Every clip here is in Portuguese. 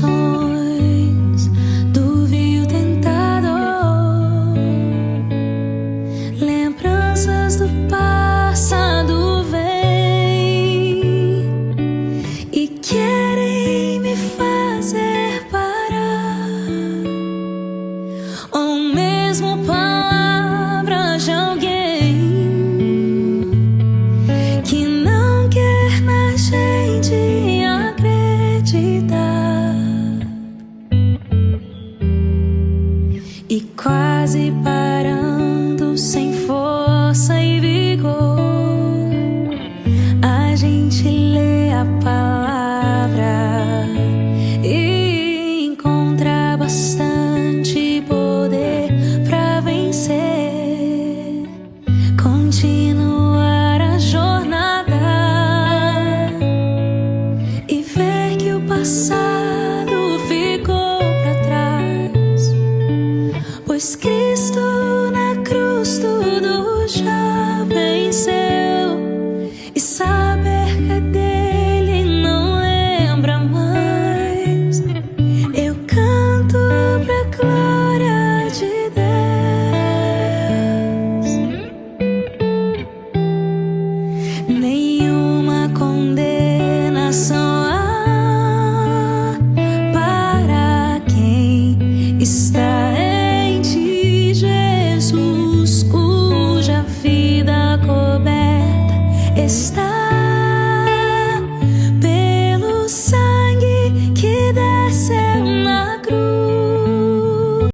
tentações do vil tentador, lembranças do passado vêm e querem me fazer parar, ou mesmo palavras de alguém que não quer na gente e quase parando, sem força e vigor, a gente lê a palavra e encontra bastante poder pra vencer, continuar a jornada e ver que o passado ficou pra trás, pois Cristo na cruz tudo já venceu, e saber que é dele não lembra mais. Eu canto pra glória de Deus. Nenhuma condenação há para quem está está pelo sangue que desceu na cruz.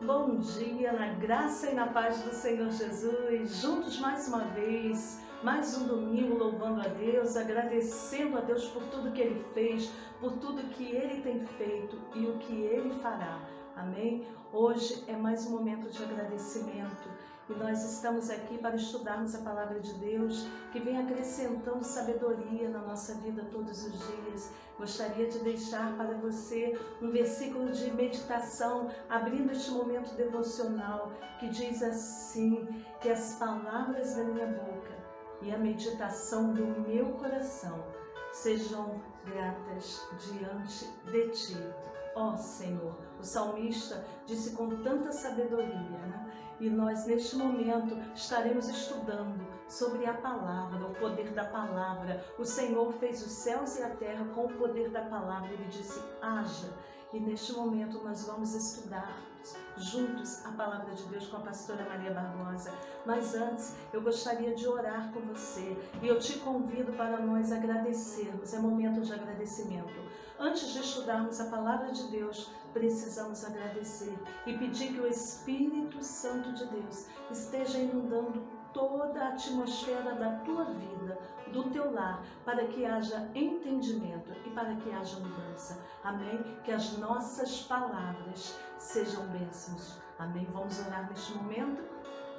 Bom dia, na graça e na paz do Senhor Jesus, juntos mais uma vez, mais um domingo louvando a Deus, agradecendo a Deus por tudo que Ele fez, por tudo que Ele tem feito e o que Ele fará. Amém? Hoje é mais um momento de agradecimento e nós estamos aqui para estudarmos a palavra de Deus, que vem acrescentando sabedoria na nossa vida todos os dias. Gostaria de deixar para você um versículo de meditação, abrindo este momento devocional, que diz assim: que as palavras da minha boca e a meditação do meu coração sejam gratas diante de Ti, ó Senhor. O salmista disse com tanta sabedoria, né? E nós neste momento estaremos estudando sobre a palavra, o poder da palavra. O Senhor fez os céus e a terra com o poder da palavra. Ele disse: haja. E neste momento nós vamos estudar juntos a palavra de Deus com a pastora Maria Barbosa. Mas antes eu gostaria de orar com você e eu te convido para nós agradecermos. É momento de agradecimento. Antes de estudarmos a palavra de Deus, precisamos agradecer e pedir que o Espírito Santo de Deus esteja inundando toda a atmosfera da tua vida, do teu lar, para que haja entendimento e para que haja mudança. Amém? Que as nossas palavras sejam bênçãos. Amém? Vamos orar neste momento?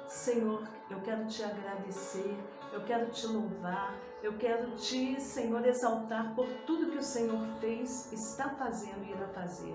Senhor, eu quero te agradecer, eu quero te louvar, eu quero te, Senhor, exaltar por tudo que o Senhor fez, está fazendo e irá fazer.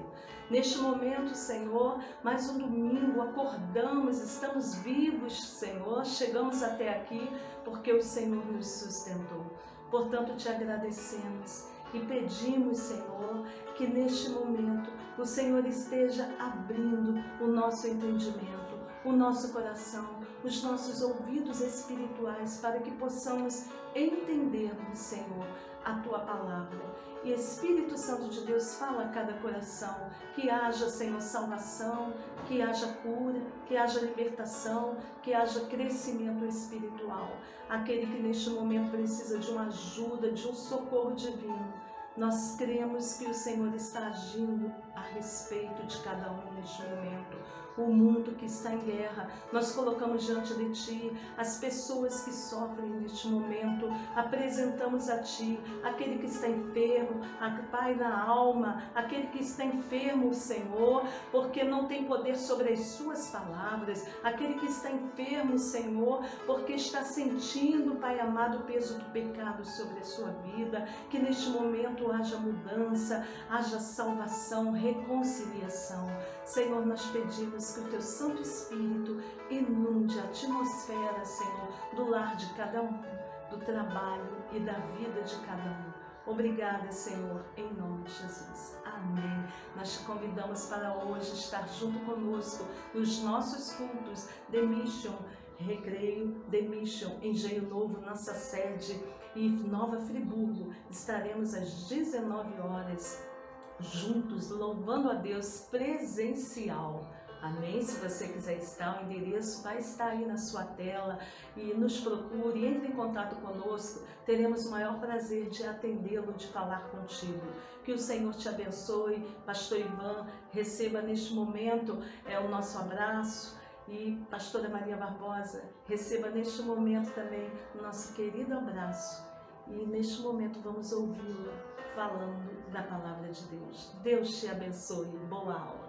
Neste momento, Senhor, mais um domingo, acordamos, estamos vivos, Senhor, chegamos até aqui porque o Senhor nos sustentou. Portanto, te agradecemos e pedimos, Senhor, que neste momento o Senhor esteja abrindo o nosso entendimento, o nosso coração, os nossos ouvidos espirituais, para que possamos entendermos, Senhor, a Tua palavra. E Espírito Santo de Deus, fala a cada coração, que haja, Senhor, salvação, que haja cura, que haja libertação, que haja crescimento espiritual. Aquele que neste momento precisa de uma ajuda, de um socorro divino, nós cremos que o Senhor está agindo a respeito de cada um neste momento. O mundo que está em guerra, nós colocamos diante de Ti as pessoas que sofrem neste momento, apresentamos a Ti aquele que está enfermo, Pai, na alma, aquele que está enfermo, Senhor, porque não tem poder sobre as Suas palavras, aquele que está enfermo, Senhor, porque está sentindo, Pai amado, o peso do pecado sobre a sua vida, que neste momento haja mudança, haja salvação, reconciliação. Senhor, nós pedimos que o Teu Santo Espírito inunde a atmosfera, Senhor, do lar de cada um, do trabalho e da vida de cada um. Obrigada, Senhor, em nome de Jesus. Amém. Nós te convidamos para hoje estar junto conosco nos nossos cultos The Mission Recreio, The Mission Engenho Novo, nossa sede, e Nova Friburgo. Estaremos às 19 horas juntos, louvando a Deus presencial. Amém? Se você quiser estar, o endereço vai estar aí na sua tela, e nos procure, entre em contato conosco, teremos o maior prazer de atendê-lo, de falar contigo. Que o Senhor te abençoe. Pastor Ivan, receba neste momento o nosso abraço, e Pastora Maria Barbosa, receba neste momento também o nosso querido abraço, e neste momento vamos ouvi-la falando da palavra de Deus. Deus te abençoe. Boa aula.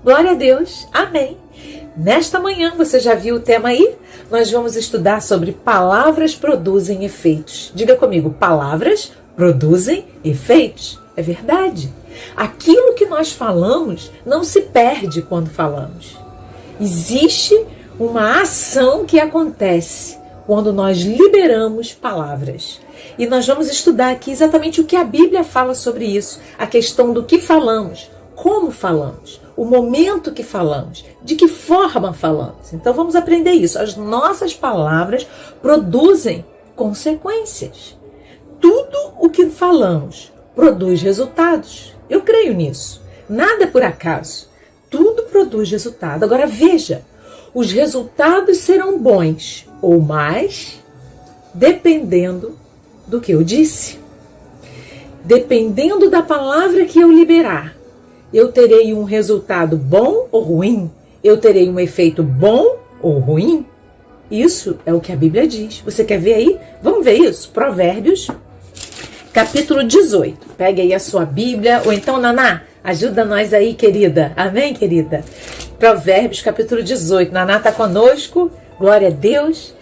Glória a Deus, amém. Nesta manhã, você já viu o tema aí? Nós vamos estudar sobre palavras produzem efeitos. Diga comigo, palavras produzem efeitos. É verdade. Aquilo que nós falamos não se perde quando falamos. Existe uma ação que acontece quando nós liberamos palavras. E nós vamos estudar aqui exatamente o que a Bíblia fala sobre isso, a questão do que falamos, como falamos, o momento que falamos, de que forma falamos. Então vamos aprender isso. As nossas palavras produzem consequências. Tudo o que falamos produz resultados. Eu creio nisso. Nada é por acaso. Tudo produz resultado. Agora veja, os resultados serão bons ou mais, dependendo do que eu disse. Dependendo da palavra que eu liberar, eu terei um resultado bom ou ruim? Eu terei um efeito bom ou ruim? Isso é o que a Bíblia diz. Você quer ver aí? Vamos ver isso. Provérbios, capítulo 18. Pegue aí a sua Bíblia, ou então, Naná, ajuda nós aí, querida. Amém, querida? Provérbios, capítulo 18. Naná está conosco. Glória a Deus.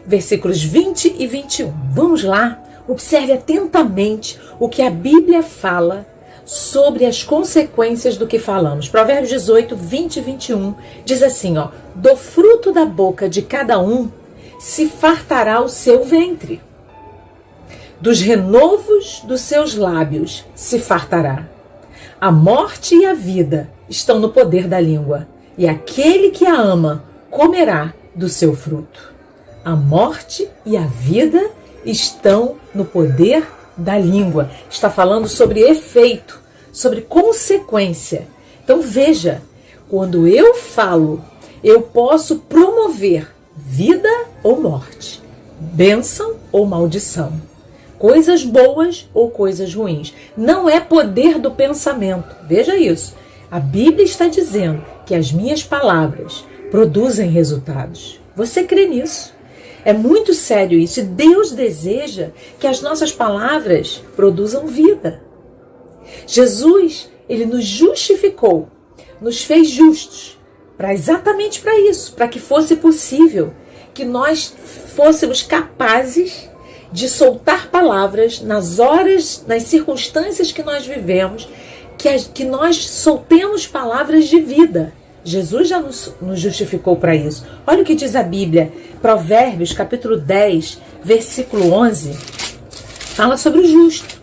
Versículos 20 e 21. Vamos lá. Observe atentamente o que a Bíblia fala sobre as consequências do que falamos. Provérbios 18, 20 e 21 diz assim, ó: do fruto da boca de cada um se fartará o seu ventre, dos renovos dos seus lábios se fartará. A morte e a vida estão no poder da língua, e aquele que a ama comerá do seu fruto. A morte e a vida estão no poder da língua. Está falando sobre efeito, sobre consequência. Então veja, quando eu falo, eu posso promover vida ou morte, bênção ou maldição, coisas boas ou coisas ruins. Não é poder do pensamento. Veja isso. A Bíblia está dizendo que as minhas palavras produzem resultados. Você crê nisso? É muito sério isso. E Deus deseja que as nossas palavras produzam vida. Jesus, ele nos justificou, nos fez justos, exatamente para isso, para que fosse possível que nós fôssemos capazes de soltar palavras nas horas, nas circunstâncias que nós vivemos, que nós soltemos palavras de vida. Jesus já nos justificou para isso. Olha o que diz a Bíblia, Provérbios, capítulo 10, versículo 11, fala sobre o justo.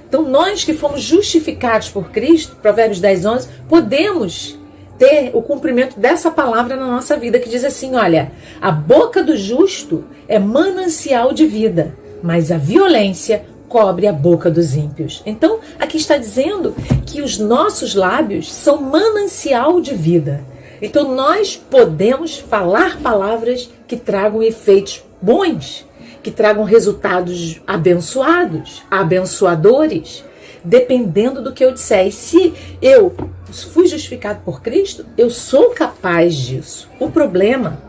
Então nós que fomos justificados por Cristo, Provérbios 10, 11, podemos ter o cumprimento dessa palavra na nossa vida, que diz assim, olha, a boca do justo é manancial de vida, mas a violência cobre a boca dos ímpios. Então, aqui está dizendo que os nossos lábios são manancial de vida. Então, nós podemos falar palavras que tragam efeitos bons, que tragam resultados abençoados, abençoadores, dependendo do que eu disser. E se eu fui justificado por Cristo, eu sou capaz disso. O problema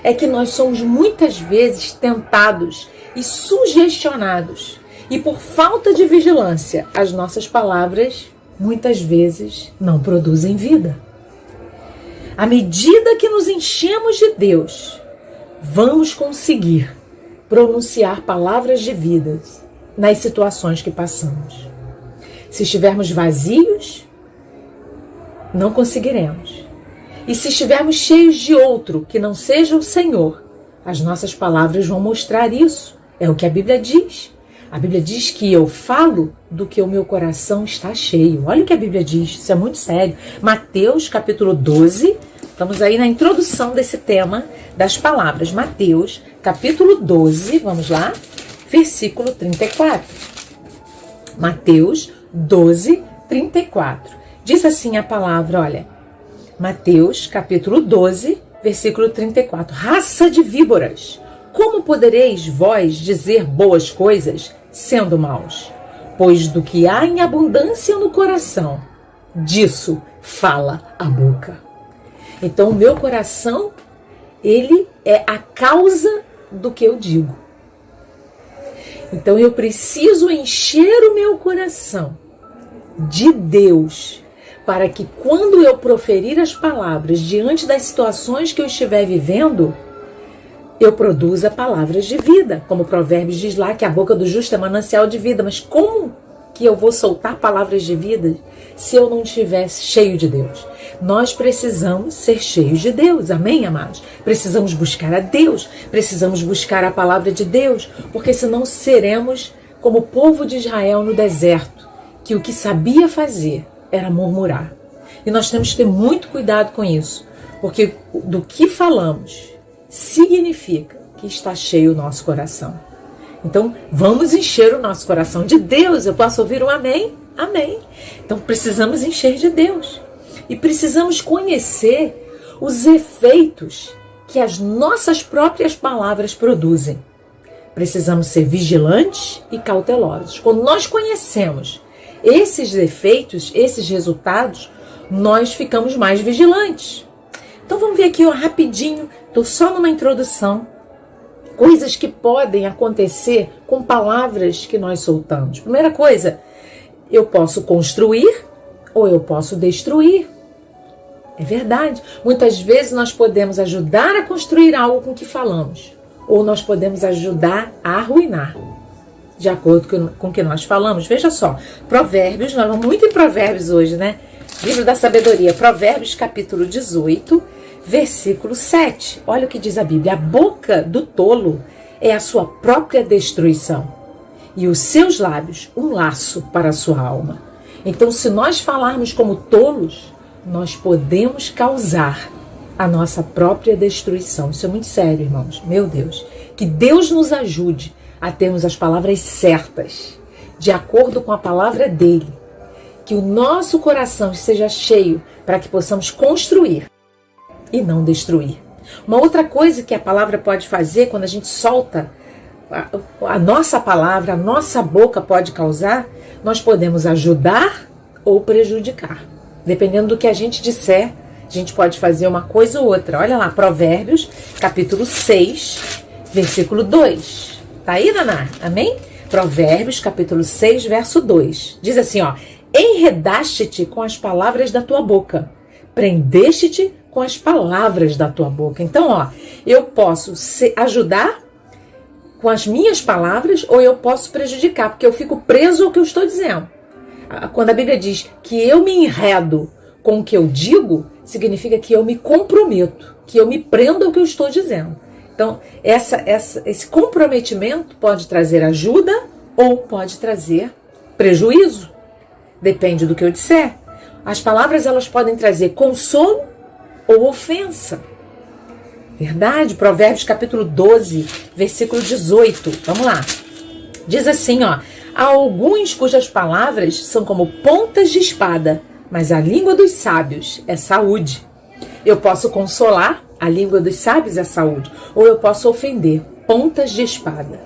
é que nós somos muitas vezes tentados e sugestionados. E por falta de vigilância, as nossas palavras muitas vezes não produzem vida. À medida que nos enchemos de Deus, vamos conseguir pronunciar palavras de vida nas situações que passamos. Se estivermos vazios, não conseguiremos. E se estivermos cheios de outro que não seja o Senhor, as nossas palavras vão mostrar isso. É o que a Bíblia diz. A Bíblia diz que eu falo do que o meu coração está cheio. Olha o que a Bíblia diz, isso é muito sério. Mateus capítulo 12, estamos aí na introdução desse tema das palavras. Mateus capítulo 12, vamos lá, versículo 34. Mateus 12, 34. Diz assim a palavra, olha, Mateus capítulo 12, versículo 34. Raça de víboras, como podereis vós dizer boas coisas sendo maus? Pois do que há em abundância no coração, disso fala a boca. Então o meu coração, ele é a causa do que eu digo. Então eu preciso encher o meu coração de Deus, para que quando eu proferir as palavras diante das situações que eu estiver vivendo, eu produza palavras de vida. Como Provérbios diz lá que a boca do justo é manancial de vida. Mas como que eu vou soltar palavras de vida se eu não estiver cheio de Deus? Nós precisamos ser cheios de Deus, amém, amados? Precisamos buscar a Deus, precisamos buscar a palavra de Deus, porque senão seremos como o povo de Israel no deserto, que o que sabia fazer era murmurar. E nós temos que ter muito cuidado com isso, porque do que falamos significa que está cheio o nosso coração. Então, vamos encher o nosso coração de Deus. Eu posso ouvir um amém? Amém. Então, precisamos encher de Deus. E precisamos conhecer os efeitos que as nossas próprias palavras produzem. Precisamos ser vigilantes e cautelosos. Quando nós conhecemos esses efeitos, esses resultados, nós ficamos mais vigilantes. Então vamos ver aqui rapidinho, estou só numa introdução, coisas que podem acontecer com palavras que nós soltamos. Primeira coisa, eu posso construir ou eu posso destruir. É verdade. Muitas vezes nós podemos ajudar a construir algo com o que falamos, ou nós podemos ajudar a arruinar, de acordo com o que nós falamos. Veja só, Provérbios, nós vamos muito em Provérbios hoje, né? Livro da Sabedoria, Provérbios capítulo 18, versículo 7. Olha o que diz a Bíblia. A boca do tolo é a sua própria destruição, e os seus lábios um laço para a sua alma. Então, se nós falarmos como tolos, nós podemos causar a nossa própria destruição. Isso é muito sério, irmãos. Meu Deus. Que Deus nos ajude a termos as palavras certas, de acordo com a palavra dele. Que o nosso coração seja cheio para que possamos construir e não destruir. Uma outra coisa que a palavra pode fazer quando a gente solta a nossa palavra, a nossa boca pode causar, nós podemos ajudar ou prejudicar. Dependendo do que a gente disser, a gente pode fazer uma coisa ou outra. Olha lá, Provérbios, capítulo 6, versículo 2. Tá aí, Naná? Amém? Provérbios, capítulo 6, verso 2. Diz assim, ó: enredaste-te com as palavras da tua boca, prendeste-te com as palavras da tua boca. Então, ó, eu posso ajudar com as minhas palavras ou eu posso prejudicar, porque eu fico preso ao que eu estou dizendo. Quando a Bíblia diz que eu me enredo com o que eu digo, significa que eu me comprometo, que eu me prendo ao que eu estou dizendo. Então, esse comprometimento pode trazer ajuda ou pode trazer prejuízo. Depende do que eu disser. As palavras, elas podem trazer consolo ou ofensa. Verdade? Provérbios capítulo 12, versículo 18. Vamos lá. Diz assim, ó: há alguns cujas palavras são como pontas de espada, mas a língua dos sábios é saúde. Eu posso consolar, a língua dos sábios é saúde, ou eu posso ofender, pontas de espada.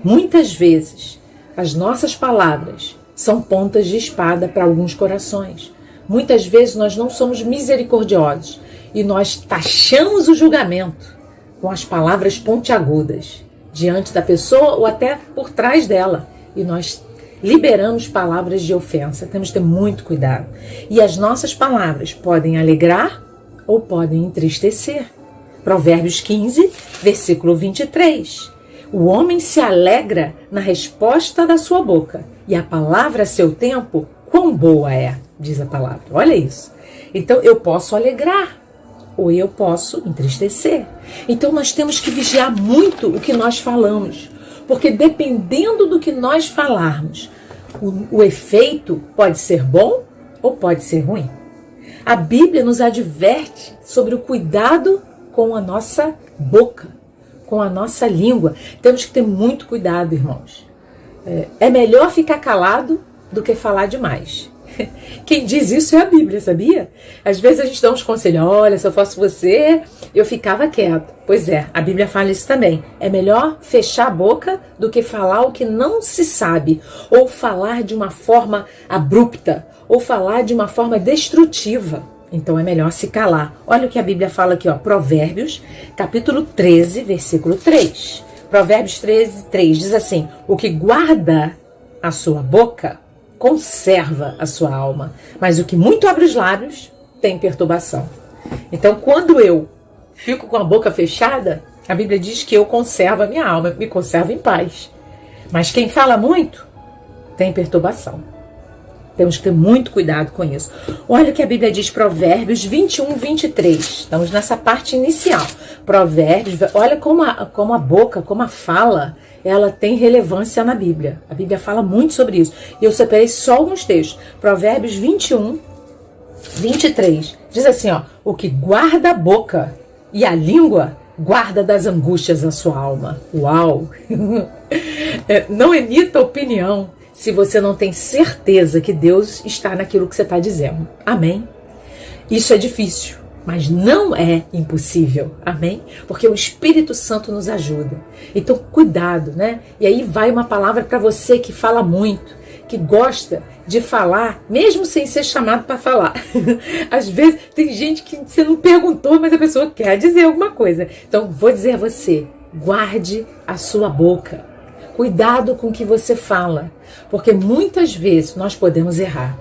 Muitas vezes, as nossas palavras são pontas de espada para alguns corações. Muitas vezes nós não somos misericordiosos e nós taxamos o julgamento com as palavras pontiagudas diante da pessoa ou até por trás dela. E nós liberamos palavras de ofensa. Temos que ter muito cuidado. E as nossas palavras podem alegrar ou podem entristecer. Provérbios 15, versículo 23. O homem se alegra na resposta da sua boca, e a palavra a seu tempo, quão boa é, diz a palavra. Olha isso. Então eu posso alegrar ou eu posso entristecer. Então nós temos que vigiar muito o que nós falamos, Porque dependendo do que nós falarmos, o efeito pode ser bom ou pode ser ruim. A Bíblia nos adverte sobre o cuidado com a nossa boca, com a nossa língua. Temos que ter muito cuidado, irmãos. É melhor ficar calado do que falar demais. Quem diz isso é a Bíblia, sabia? Às vezes a gente dá uns conselhos, olha, se eu fosse você, eu ficava quieto. Pois é, a Bíblia fala isso também. É melhor fechar a boca do que falar o que não se sabe, ou falar de uma forma abrupta, ou falar de uma forma destrutiva. Então é melhor se calar. Olha o que a Bíblia fala aqui, ó, Provérbios, capítulo 13, versículo 3. Provérbios 13, 3 diz assim: o que guarda a sua boca conserva a sua alma, mas o que muito abre os lábios tem perturbação. Então, quando eu fico com a boca fechada, a Bíblia diz que eu conservo a minha alma, me conservo em paz. Mas quem fala muito tem perturbação. Temos que ter muito cuidado com isso. Olha o que a Bíblia diz, Provérbios 21, 23. Estamos nessa parte inicial. Provérbios, olha como a boca, como a fala, ela tem relevância na Bíblia. A Bíblia fala muito sobre isso. E eu separei só alguns textos. Provérbios 21, 23. Diz assim, ó: o que guarda a boca e a língua, guarda das angústias a sua alma. Uau! Não emita opinião se você não tem certeza que Deus está naquilo que você está dizendo. Amém? Isso é difícil, mas não é impossível. Amém? Porque o Espírito Santo nos ajuda. Então, cuidado, né? E aí vai uma palavra para você que fala muito, que gosta de falar, mesmo sem ser chamado para falar. Às vezes, tem gente que você não perguntou, mas a pessoa quer dizer alguma coisa. Então, vou dizer a você, guarde a sua boca. Cuidado com o que você fala, porque muitas vezes nós podemos errar.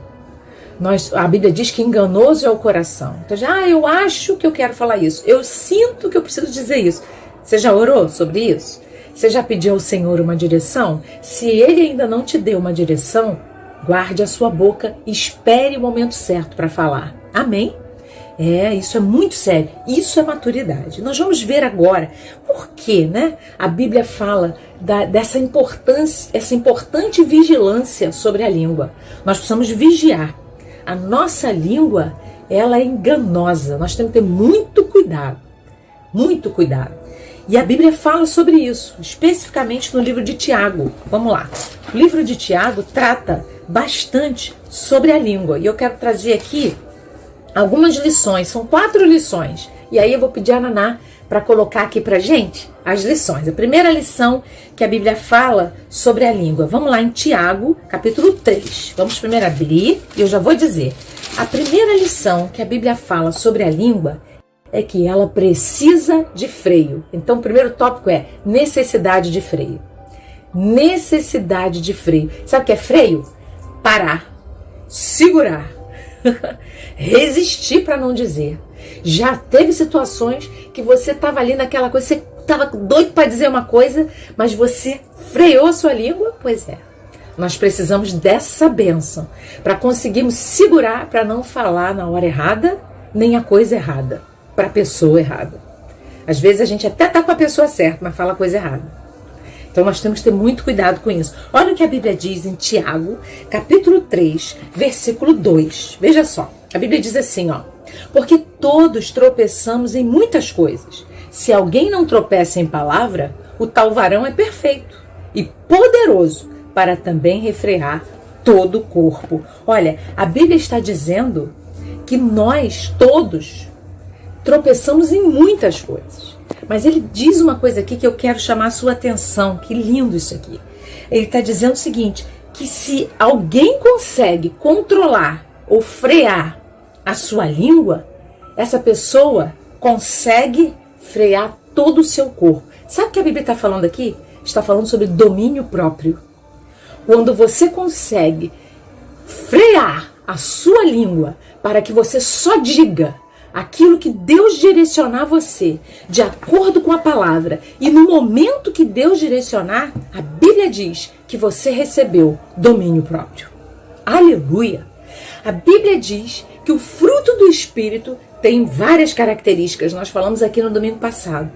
A Bíblia diz que enganoso é o coração. Então, eu acho que eu quero falar isso. Eu sinto que eu preciso dizer isso. Você já orou sobre isso? Você já pediu ao Senhor uma direção? Se Ele ainda não te deu uma direção, guarde a sua boca e espere o momento certo para falar. Amém? Isso é muito sério. Isso é maturidade. Nós vamos ver agora por que, né? A Bíblia fala dessa importância, essa importante vigilância sobre a língua. Nós precisamos vigiar. A nossa língua, ela é enganosa. Nós temos que ter muito cuidado. Muito cuidado. E a Bíblia fala sobre isso, especificamente no livro de Tiago. Vamos lá. O livro de Tiago trata bastante sobre a língua. E eu quero trazer aqui algumas lições. São 4 lições. E aí eu vou pedir a Naná para colocar aqui pra gente as lições. A primeira lição que a Bíblia fala sobre a língua. Vamos lá em Tiago, capítulo 3. Vamos primeiro abrir e eu já vou dizer. A primeira lição que a Bíblia fala sobre a língua é que ela precisa de freio. Então o primeiro tópico é necessidade de freio. Necessidade de freio. Sabe o que é freio? Parar, segurar, resistir para não dizer. Já teve situações que você estava ali naquela coisa, você estava doido para dizer uma coisa, mas você freou a sua língua? Pois é. Nós precisamos dessa bênção para conseguirmos segurar, para não falar na hora errada, nem a coisa errada, para a pessoa errada. Às vezes a gente até está com a pessoa certa, mas fala a coisa errada. Então nós temos que ter muito cuidado com isso. Olha o que a Bíblia diz em Tiago, capítulo 3, versículo 2. Veja só, a Bíblia diz assim, ó: porque todos tropeçamos em muitas coisas. Se alguém não tropeça em palavra, o tal varão é perfeito e poderoso para também refrear todo o corpo. Olha, a Bíblia está dizendo que nós todos tropeçamos em muitas coisas. Mas ele diz uma coisa aqui que eu quero chamar a sua atenção. Que lindo isso aqui. Ele está dizendo o seguinte, que se alguém consegue controlar ou frear a sua língua, essa pessoa consegue frear todo o seu corpo. Sabe o que a Bíblia está falando aqui? Está falando sobre domínio próprio. Quando você consegue frear a sua língua para que você só diga aquilo que Deus direcionar você, de acordo com a palavra, e no momento que Deus direcionar, a Bíblia diz que você recebeu domínio próprio. Aleluia! A Bíblia diz que o fruto do Espírito tem várias características, nós falamos aqui no domingo passado.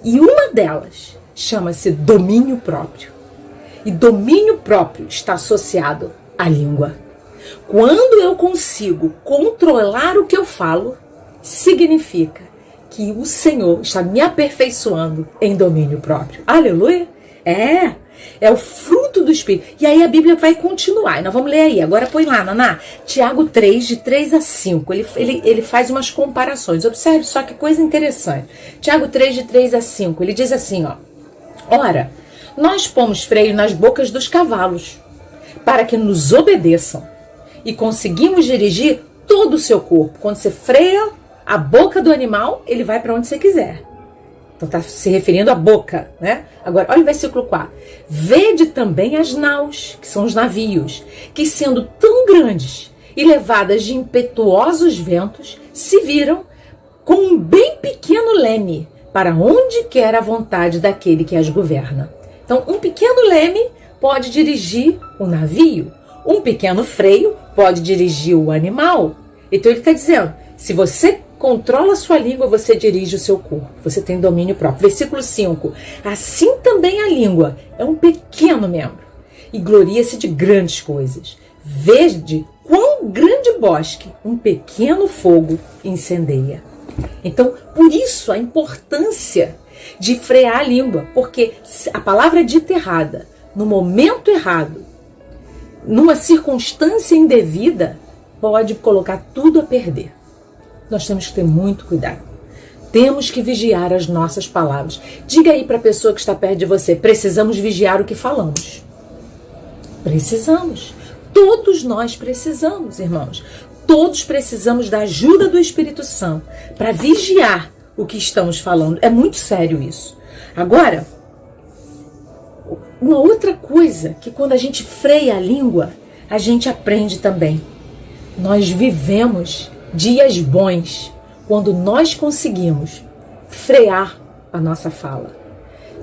E uma delas chama-se domínio próprio. E domínio próprio está associado à língua. Quando eu consigo controlar o que eu falo, significa que o Senhor está me aperfeiçoando em domínio próprio. Aleluia! É o fruto do Espírito. E aí a Bíblia vai continuar. E nós vamos ler aí. Agora põe lá, Naná. Tiago 3, de 3 a 5. Ele faz umas comparações. Observe só que coisa interessante. Tiago 3, de 3 a 5. Ele diz assim, ó. Ora, nós pomos freio nas bocas dos cavalos, para que nos obedeçam. E conseguimos dirigir todo o seu corpo. Quando você freia a boca do animal, ele vai para onde você quiser. Então está se referindo à boca, né? Agora, olha o versículo 4. Vede também as naus, que são os navios, que sendo tão grandes e levadas de impetuosos ventos, se viram com um bem pequeno leme, para onde quer a vontade daquele que as governa. Então, um pequeno leme pode dirigir o navio. Um pequeno freio pode dirigir o animal. Então ele está dizendo, se você controla a sua língua, você dirige o seu corpo. Você tem domínio próprio. Versículo 5. Assim também a língua é um pequeno membro e gloria-se de grandes coisas. Vede quão grande bosque um pequeno fogo incendeia. Então, por isso a importância de frear a língua, porque a palavra dita errada, no momento errado, numa circunstância indevida, pode colocar tudo a perder. Nós temos que ter muito cuidado. Temos que vigiar as nossas palavras. Diga aí para a pessoa que está perto de você, precisamos vigiar o que falamos. Precisamos. Todos nós precisamos, irmãos. Todos precisamos da ajuda do Espírito Santo para vigiar o que estamos falando. É muito sério isso. Agora, uma outra coisa que quando a gente freia a língua, a gente aprende também. Nós vivemos dias bons quando nós conseguimos frear a nossa fala.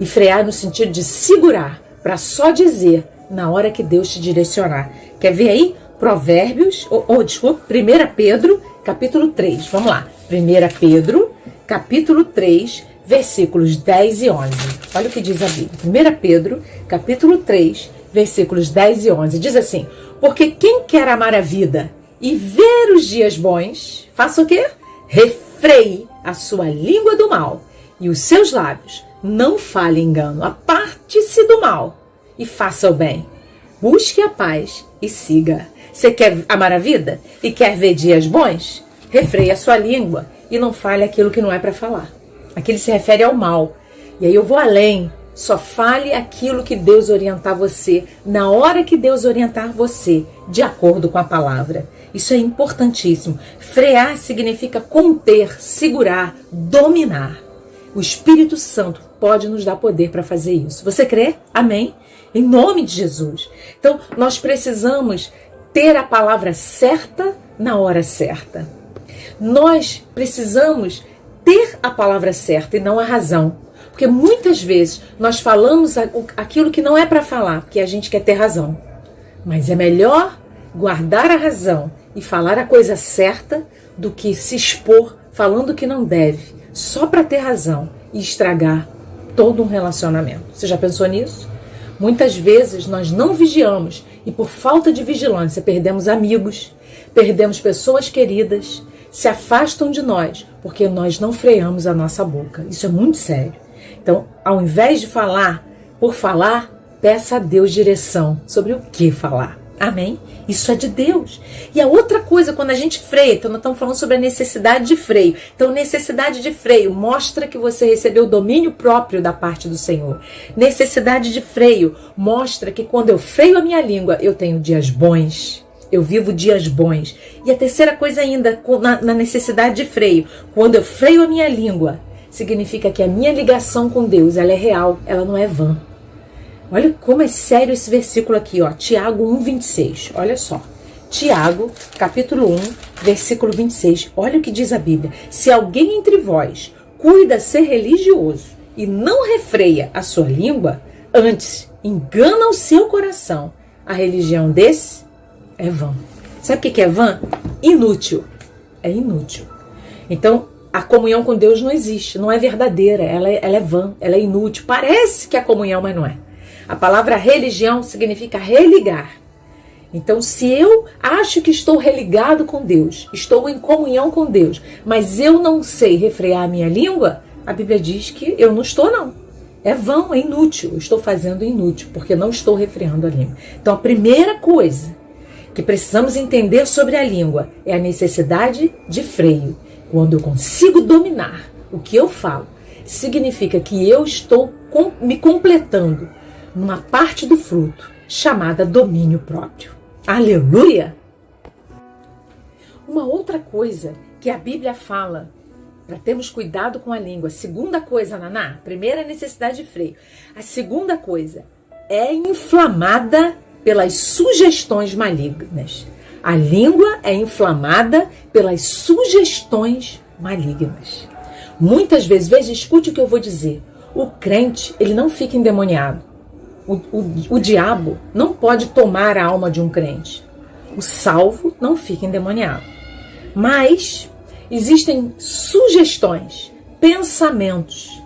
E frear no sentido de segurar, para só dizer na hora que Deus te direcionar. Quer ver aí? Provérbios, 1 Pedro, capítulo 3. Vamos lá. 1 Pedro, capítulo 3, versículos 10 e 11. Olha o que diz a Bíblia. 1 Pedro, capítulo 3, versículos 10 e 11. Diz assim, porque quem quer amar a vida e ver os dias bons, faça o quê? Refreie a sua língua do mal e os seus lábios não fale engano. Aparte-se do mal e faça o bem. Busque a paz e siga. Você quer amar a vida e quer ver dias bons? Refreie a sua língua e não fale aquilo que não é para falar. Aquilo se refere ao mal. E aí eu vou além. Só fale aquilo que Deus orientar você, na hora que Deus orientar você, de acordo com a palavra. Isso é importantíssimo. Frear significa conter, segurar, dominar. O Espírito Santo pode nos dar poder para fazer isso. Você crê? Amém? Em nome de Jesus. Então, nós precisamos ter a palavra certa na hora certa. Nós precisamos ter a palavra certa e não a razão. Porque muitas vezes nós falamos aquilo que não é para falar, porque a gente quer ter razão. Mas é melhor guardar a razão e falar a coisa certa do que se expor falando o que não deve, só para ter razão e estragar todo um relacionamento. Você já pensou nisso? Muitas vezes nós não vigiamos e por falta de vigilância perdemos amigos, perdemos pessoas queridas, se afastam de nós porque nós não freamos a nossa boca. Isso é muito sério. Então, ao invés de falar por falar, peça a Deus direção sobre o que falar. Amém? Isso é de Deus. E a outra coisa, quando a gente freia, então nós estamos falando sobre a necessidade de freio. Então, necessidade de freio mostra que você recebeu o domínio próprio da parte do Senhor. Necessidade de freio mostra que quando eu freio a minha língua, eu tenho dias bons. Eu vivo dias bons. E a terceira coisa ainda, na necessidade de freio, quando eu freio a minha língua, significa que a minha ligação com Deus, ela é real, ela não é vã. Olha como é sério esse versículo aqui, ó. Tiago 1:26. Olha só. Tiago, capítulo 1, versículo 26. Olha o que diz a Bíblia. Se alguém entre vós cuida ser religioso e não refreia a sua língua, antes engana o seu coração, a religião desse é vã. Sabe o que é vã? Inútil. É inútil. Então, a comunhão com Deus não existe, não é verdadeira, ela é vã, ela é inútil. Parece que é comunhão, mas não é. A palavra religião significa religar. Então, se eu acho que estou religado com Deus, estou em comunhão com Deus, mas eu não sei refrear a minha língua, a Bíblia diz que eu não estou, não. É vão, é inútil. Eu estou fazendo inútil, porque não estou refreando a língua. Então, a primeira coisa que precisamos entender sobre a língua é a necessidade de freio. Quando eu consigo dominar o que eu falo, significa que eu estou me completando numa parte do fruto chamada domínio próprio. Aleluia! Uma outra coisa que a Bíblia fala para termos cuidado com a língua. Segunda coisa, Naná. Primeira é necessidade de freio. A segunda coisa é inflamada pelas sugestões malignas. A língua é inflamada pelas sugestões malignas. Muitas vezes, veja, escute o que eu vou dizer. O crente, ele não fica endemoniado. O diabo não pode tomar a alma de um crente. O salvo não fica endemoniado. Mas existem sugestões, pensamentos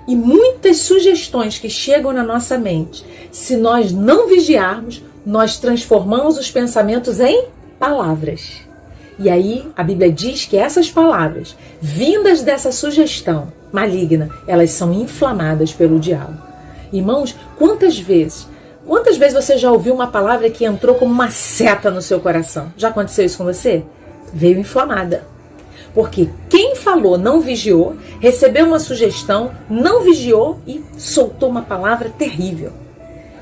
e muitas sugestões que chegam na nossa mente. Se nós não vigiarmos, nós transformamos os pensamentos em palavras. E aí a Bíblia diz que essas palavras, vindas dessa sugestão maligna, elas são inflamadas pelo diabo. Irmãos, quantas vezes você já ouviu uma palavra que entrou como uma seta no seu coração? Já aconteceu isso com você? Veio inflamada. Porque quem falou não vigiou, recebeu uma sugestão, não vigiou e soltou uma palavra terrível.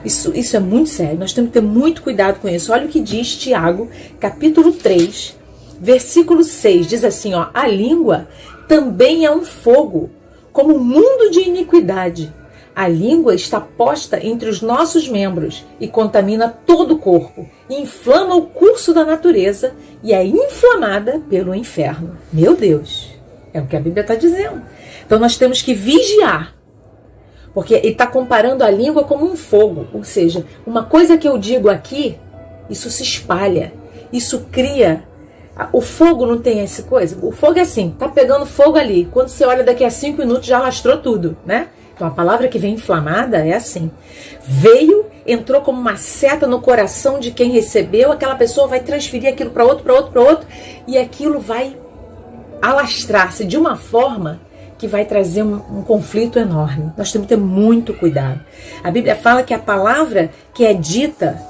Isso é muito sério, nós temos que ter muito cuidado com isso. Olha o que diz Tiago, capítulo 3, versículo 6, diz assim, ó, a língua também é um fogo, como um mundo de iniquidade. A língua está posta entre os nossos membros e contamina todo o corpo, inflama o curso da natureza e é inflamada pelo inferno. Meu Deus, é o que a Bíblia está dizendo. Então nós temos que vigiar, porque ele está comparando a língua como um fogo, ou seja, uma coisa que eu digo aqui, isso se espalha, isso cria. O fogo não tem essa coisa? O fogo é assim, tá pegando fogo ali, quando você olha daqui a 5 minutos já lastrou tudo, né? Então a palavra que vem inflamada é assim, entrou como uma seta no coração de quem recebeu, aquela pessoa vai transferir aquilo para outro, e aquilo vai alastrar-se de uma forma que vai trazer um conflito enorme. Nós temos que ter muito cuidado. A Bíblia fala que a palavra que é dita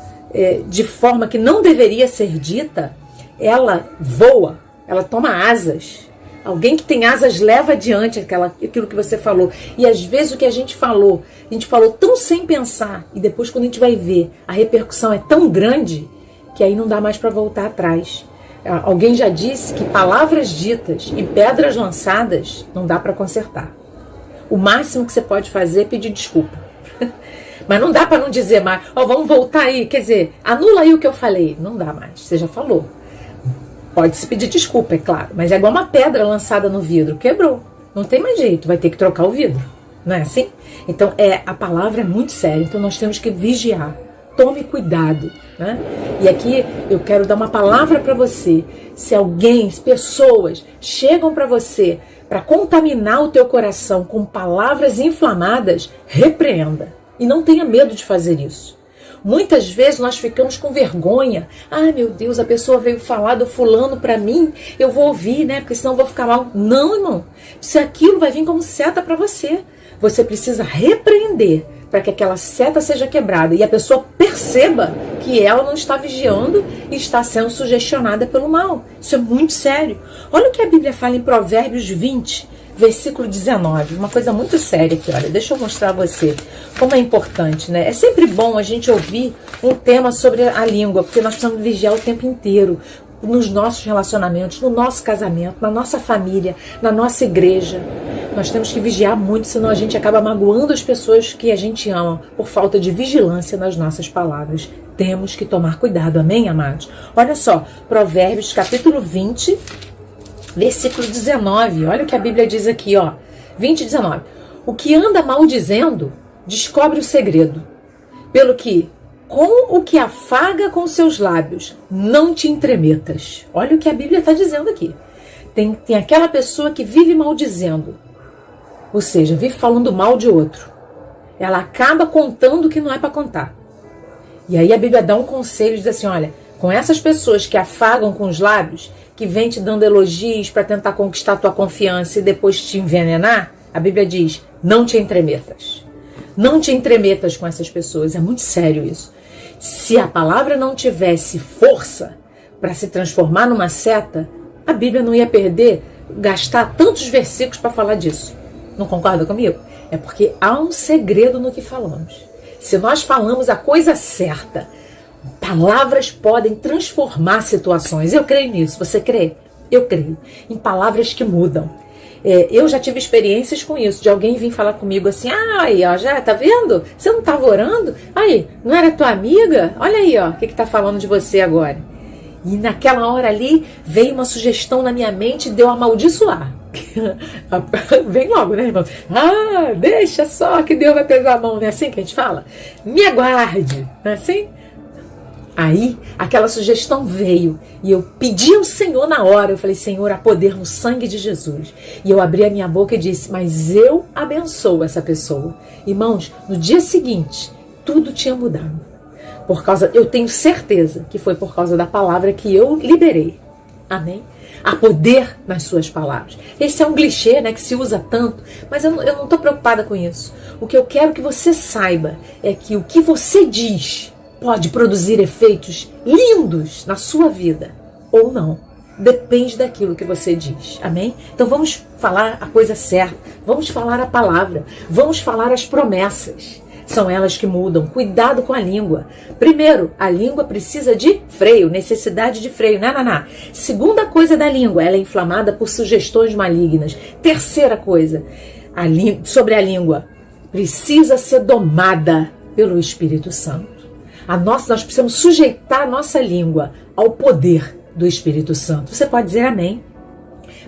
de forma que não deveria ser dita, ela voa, ela toma asas. Alguém que tem asas leva adiante aquilo que você falou. E às vezes o que a gente falou tão sem pensar, e depois quando a gente vai ver, a repercussão é tão grande que aí não dá mais para voltar atrás. Alguém já disse que palavras ditas e pedras lançadas não dá para consertar. O máximo que você pode fazer é pedir desculpa. Mas não dá para não dizer mais, vamos voltar aí, quer dizer, anula aí o que eu falei. Não dá mais, você já falou. Pode-se pedir desculpa, é claro, mas é igual uma pedra lançada no vidro, quebrou. Não tem mais jeito, vai ter que trocar o vidro, não é assim? Então, a palavra é muito séria, então nós temos que vigiar. Tome cuidado, né? E aqui eu quero dar uma palavra para você. Se pessoas chegam para você para contaminar o teu coração com palavras inflamadas, repreenda. E não tenha medo de fazer isso. Muitas vezes nós ficamos com vergonha. Ai, meu Deus, a pessoa veio falar do fulano para mim, eu vou ouvir, né? Porque senão eu vou ficar mal. Não, irmão. Se aquilo vai vir como seta para você. Você precisa repreender para que aquela seta seja quebrada e a pessoa perceba que ela não está vigiando e está sendo sugestionada pelo mal. Isso é muito sério. Olha o que a Bíblia fala em Provérbios 20, versículo 19. Uma coisa muito séria aqui, olha. Deixa eu mostrar a você como é importante, né? É sempre bom a gente ouvir um tema sobre a língua, porque nós precisamos vigiar o tempo inteiro nos nossos relacionamentos, no nosso casamento, na nossa família, na nossa igreja. Nós temos que vigiar muito, senão a gente acaba magoando as pessoas que a gente ama por falta de vigilância nas nossas palavras. Temos que tomar cuidado, amém, amados? Olha só, Provérbios capítulo 20, versículo 19. Olha o que a Bíblia diz aqui, ó. 20, 19. O que anda maldizendo, descobre o segredo. Pelo que, com o que afaga com seus lábios, não te entremetas. Olha o que a Bíblia está dizendo aqui. Tem aquela pessoa que vive maldizendo. Ou seja, vive falando mal de outro. ela acaba contando o que não é para contar. E aí a Bíblia dá um conselho, diz assim, olha, com essas pessoas que afagam com os lábios, que vêm te dando elogios para tentar conquistar tua confiança e depois te envenenar, a Bíblia diz, não te entremetas. Não te entremetas com essas pessoas, é muito sério isso. Se a palavra não tivesse força para se transformar numa seta, a Bíblia não ia gastar tantos versículos para falar disso. Não concorda comigo? É porque há um segredo no que falamos. Se nós falamos a coisa certa, palavras podem transformar situações. Eu creio nisso. Você crê? Eu creio. Em palavras que mudam. Eu já tive experiências com isso, de alguém vir falar comigo assim, aí, ó, já, tá vendo? Você não estava orando? Aí, não era tua amiga? Olha aí, ó, o que tá falando de você agora? E naquela hora ali, veio uma sugestão na minha mente e deu amaldiçoar. Vem logo, né, irmão? Deixa só que Deus vai pesar a mão, não é assim que a gente fala? Me aguarde, não é assim? Aí, aquela sugestão veio e eu pedi ao Senhor na hora, eu falei, Senhor, há poder no sangue de Jesus. E eu abri a minha boca e disse, mas eu abençoo essa pessoa. Irmãos, no dia seguinte, tudo tinha mudado. Eu tenho certeza que foi por causa da palavra que eu liberei. Amém? Há poder nas suas palavras. Esse é um clichê, né, que se usa tanto, mas eu não estou preocupada com isso. O que eu quero que você saiba é que o que você diz pode produzir efeitos lindos na sua vida, ou não. Depende daquilo que você diz. Amém? Então vamos falar a coisa certa, vamos falar a palavra, vamos falar as promessas. São elas que mudam. Cuidado com a língua. Primeiro, a língua precisa de freio, necessidade de freio. Não. Segunda coisa da língua, ela é inflamada por sugestões malignas. Terceira coisa, sobre a língua, precisa ser domada pelo Espírito Santo. Nós precisamos sujeitar a nossa língua ao poder do Espírito Santo. Você pode dizer amém?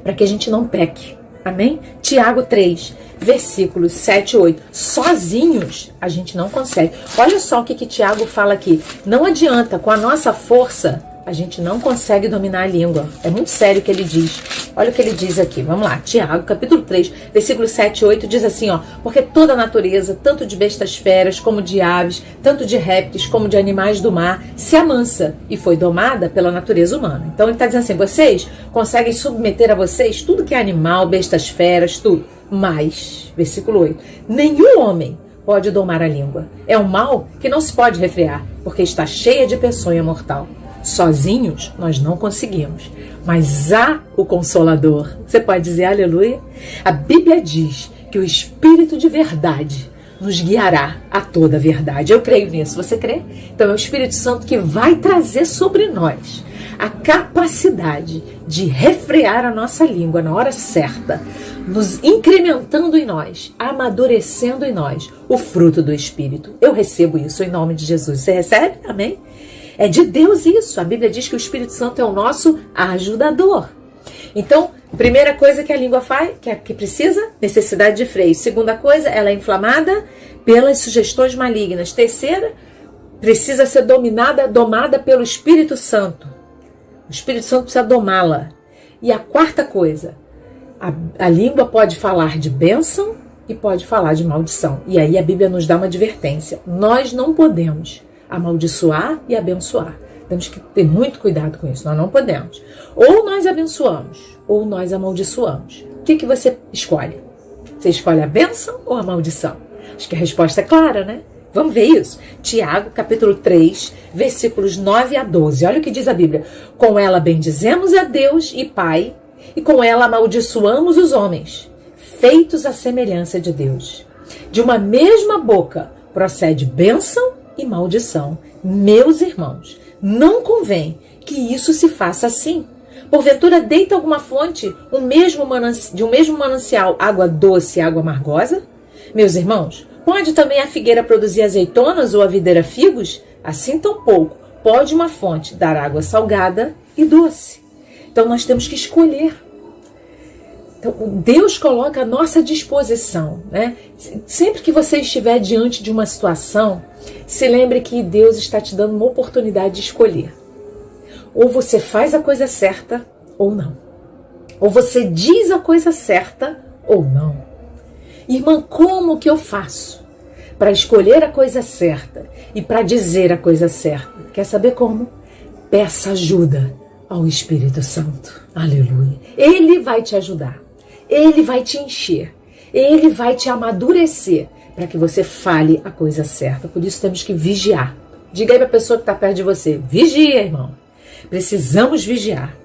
Para que a gente não peque. Amém? Tiago 3, versículos 7 e 8. Sozinhos a gente não consegue. Olha só o que Tiago fala aqui. Não adianta, com a nossa força, a gente não consegue dominar a língua. É muito sério o que ele diz. Olha o que ele diz aqui. Vamos lá. Tiago, capítulo 3, versículos 7 e 8, diz assim, ó. Porque toda a natureza, tanto de bestas feras, como de aves, tanto de répteis, como de animais do mar, se amansa e foi domada pela natureza humana. Então ele está dizendo assim, vocês conseguem submeter a vocês tudo que é animal, bestas feras, tudo. Mas, versículo 8, nenhum homem pode domar a língua. É um mal que não se pode refrear, porque está cheia de peçonha mortal. Sozinhos nós não conseguimos, mas há o Consolador. Você pode dizer aleluia? A Bíblia diz que o Espírito de verdade nos guiará a toda a verdade. Eu creio nisso, você crê? Então é o Espírito Santo que vai trazer sobre nós a capacidade de refrear a nossa língua na hora certa, nos incrementando em nós, amadurecendo em nós o fruto do Espírito. Eu recebo isso em nome de Jesus. Você recebe? Amém? É de Deus isso. A Bíblia diz que o Espírito Santo é o nosso ajudador. Então, primeira coisa que a língua faz, que precisa, necessidade de freio. Segunda coisa, ela é inflamada pelas sugestões malignas. Terceira, precisa ser domada pelo Espírito Santo. O Espírito Santo precisa domá-la. E a quarta coisa, a língua pode falar de bênção e pode falar de maldição. E aí a Bíblia nos dá uma advertência. Nós não podemos amaldiçoar e abençoar. Temos que ter muito cuidado com isso. Nós não podemos. Ou nós abençoamos, ou nós amaldiçoamos. O que você escolhe? Você escolhe a bênção ou a maldição? Acho que a resposta é clara, né? Vamos ver isso? Tiago, capítulo 3, versículos 9 a 12. Olha o que diz a Bíblia. Com ela bendizemos a Deus e Pai, e com ela amaldiçoamos os homens, feitos à semelhança de Deus. De uma mesma boca procede bênção e maldição. Meus irmãos, não convém que isso se faça assim. Porventura deita alguma fonte de um mesmo manancial água doce e água amargosa? Meus irmãos, pode também a figueira produzir azeitonas ou a videira figos? Assim tampouco pode uma fonte dar água salgada e doce. Então nós temos que escolher. Então, Deus coloca à nossa disposição, né? Sempre que você estiver diante de uma situação, se lembre que Deus está te dando uma oportunidade de escolher. Ou você faz a coisa certa ou não. Ou você diz a coisa certa ou não. Irmã, como que eu faço para escolher a coisa certa e para dizer a coisa certa. Quer saber como? Peça ajuda ao Espírito Santo. Aleluia. Ele vai te ajudar. Ele vai te encher. Ele vai te amadurecer para que você fale a coisa certa. Por isso temos que vigiar. Diga aí para a pessoa que está perto de você. Vigia, irmão. Precisamos vigiar.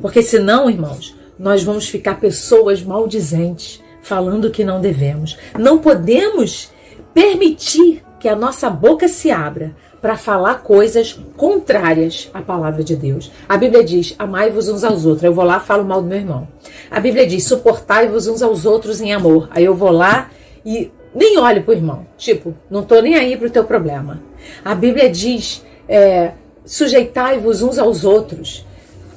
Porque senão, irmãos, nós vamos ficar pessoas maldizentes, falando o que não devemos. Não podemos permitir que a nossa boca se abra para falar coisas contrárias à palavra de Deus. A Bíblia diz, amai-vos uns aos outros. Eu vou lá e falo mal do meu irmão. A Bíblia diz, suportai-vos uns aos outros em amor. Aí eu vou lá e nem olho pro irmão. Tipo, não tô nem aí pro teu problema. A Bíblia diz, sujeitai-vos uns aos outros.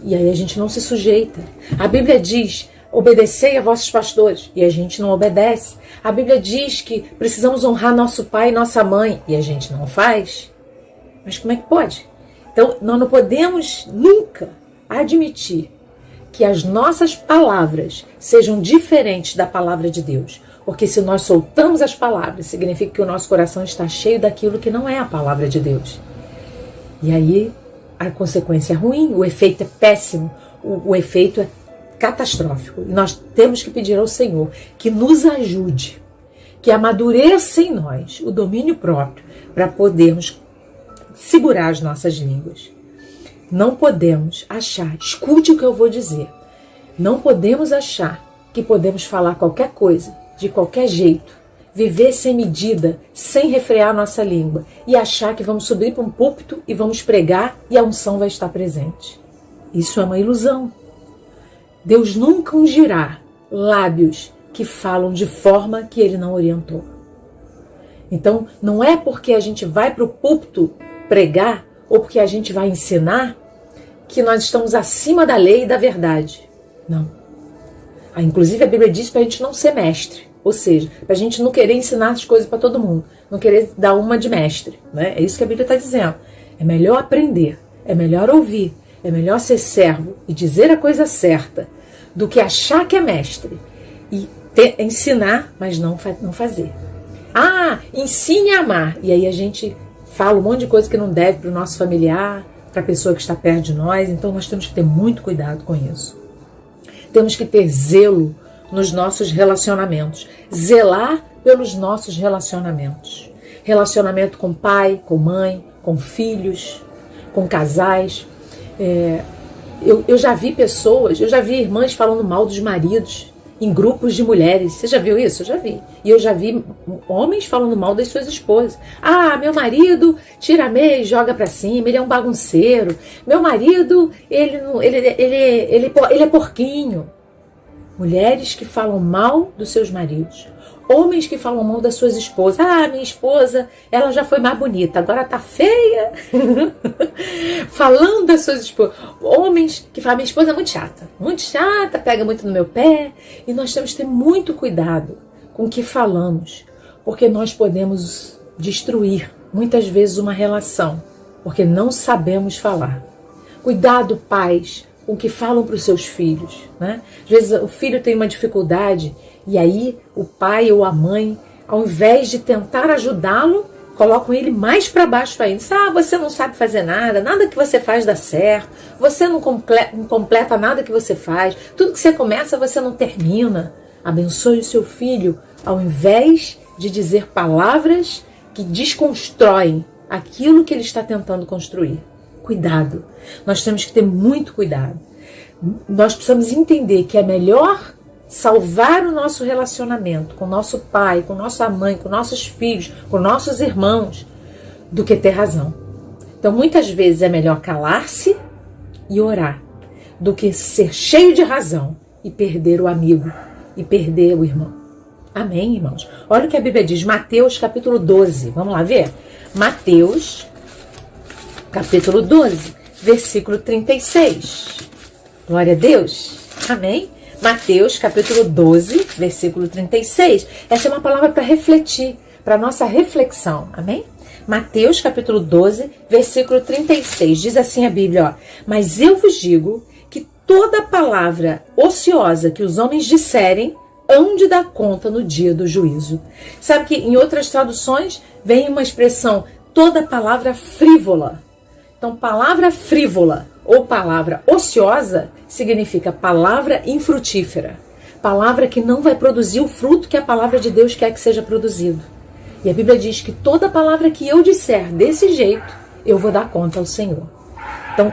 E aí a gente não se sujeita. A Bíblia diz, obedecei a vossos pastores. E a gente não obedece. A Bíblia diz que precisamos honrar nosso pai e nossa mãe. E a gente não faz. Mas como é que pode? Então, nós não podemos nunca admitir que as nossas palavras sejam diferentes da palavra de Deus. Porque se nós soltamos as palavras, significa que o nosso coração está cheio daquilo que não é a palavra de Deus. E aí, a consequência é ruim, o efeito é péssimo, o efeito é catastrófico. E nós temos que pedir ao Senhor que nos ajude, que amadureça em nós o domínio próprio para podermos segurar as nossas línguas. Não podemos achar, escute o que eu vou dizer, não podemos achar que podemos falar qualquer coisa, de qualquer jeito, viver sem medida, sem refrear nossa língua e achar que vamos subir para um púlpito e vamos pregar e a unção vai estar presente. Isso é uma ilusão. Deus nunca ungirá lábios que falam de forma que Ele não orientou. Então, não é porque a gente vai para o púlpito pregar ou porque a gente vai ensinar que nós estamos acima da lei e da verdade. Não. Inclusive a Bíblia diz para a gente não ser mestre, ou seja, para a gente não querer ensinar as coisas para todo mundo, não querer dar uma de mestre, né? É isso que a Bíblia está dizendo. É melhor aprender, é melhor ouvir, é melhor ser servo e dizer a coisa certa do que achar que é mestre e ensinar, mas não fazer. Ensine a amar, e aí a gente fala um monte de coisa que não deve para o nosso familiar, para a pessoa que está perto de nós, então nós temos que ter muito cuidado com isso. Temos que ter zelo nos nossos relacionamentos. Zelar pelos nossos relacionamentos. Relacionamento com pai, com mãe, com filhos, com casais. Eu já vi pessoas, eu já vi irmãs falando mal dos maridos em grupos de mulheres. Você já viu isso? Eu já vi. E eu já vi homens falando mal das suas esposas. Meu marido tira a meia e joga pra cima, ele é um bagunceiro. Meu marido, ele é porquinho. Mulheres que falam mal dos seus maridos. Homens que falam mal das suas esposas. Minha esposa, ela já foi mais bonita, agora tá feia. Falando das suas esposas. Homens que falam, minha esposa é muito chata, pega muito no meu pé. E nós temos que ter muito cuidado com o que falamos, porque nós podemos destruir, muitas vezes, uma relação, porque não sabemos falar. Cuidado, pais, com o que falam para os seus filhos, né? Às vezes o filho tem uma dificuldade e aí o pai ou a mãe, ao invés de tentar ajudá-lo, colocam ele mais para baixo ainda. Você não sabe fazer nada que você faz dá certo, você não completa nada que você faz, tudo que você começa você não termina. Abençoe o seu filho, ao invés de dizer palavras que desconstroem aquilo que ele está tentando construir. Cuidado, nós temos que ter muito cuidado. Nós precisamos entender que é melhor salvar o nosso relacionamento com nosso pai, com nossa mãe, com nossos filhos, com nossos irmãos, do que ter razão. Então, muitas vezes é melhor calar-se e orar, do que ser cheio de razão e perder o amigo, e perder o irmão. Amém, irmãos? Olha o que a Bíblia diz, Mateus capítulo 12. Vamos lá ver? Mateus capítulo 12, versículo 36. Glória a Deus. Amém? Mateus capítulo 12, versículo 36. Essa é uma palavra para refletir, para nossa reflexão. Amém? Mateus capítulo 12, versículo 36. Diz assim a Bíblia, mas eu vos digo que toda palavra ociosa que os homens disserem, hão de dar conta no dia do juízo. Sabe que em outras traduções vem uma expressão, toda palavra frívola. Então, palavra frívola ou palavra ociosa significa palavra infrutífera. Palavra que não vai produzir o fruto que a palavra de Deus quer que seja produzido. E a Bíblia diz que toda palavra que eu disser desse jeito, eu vou dar conta ao Senhor. Então,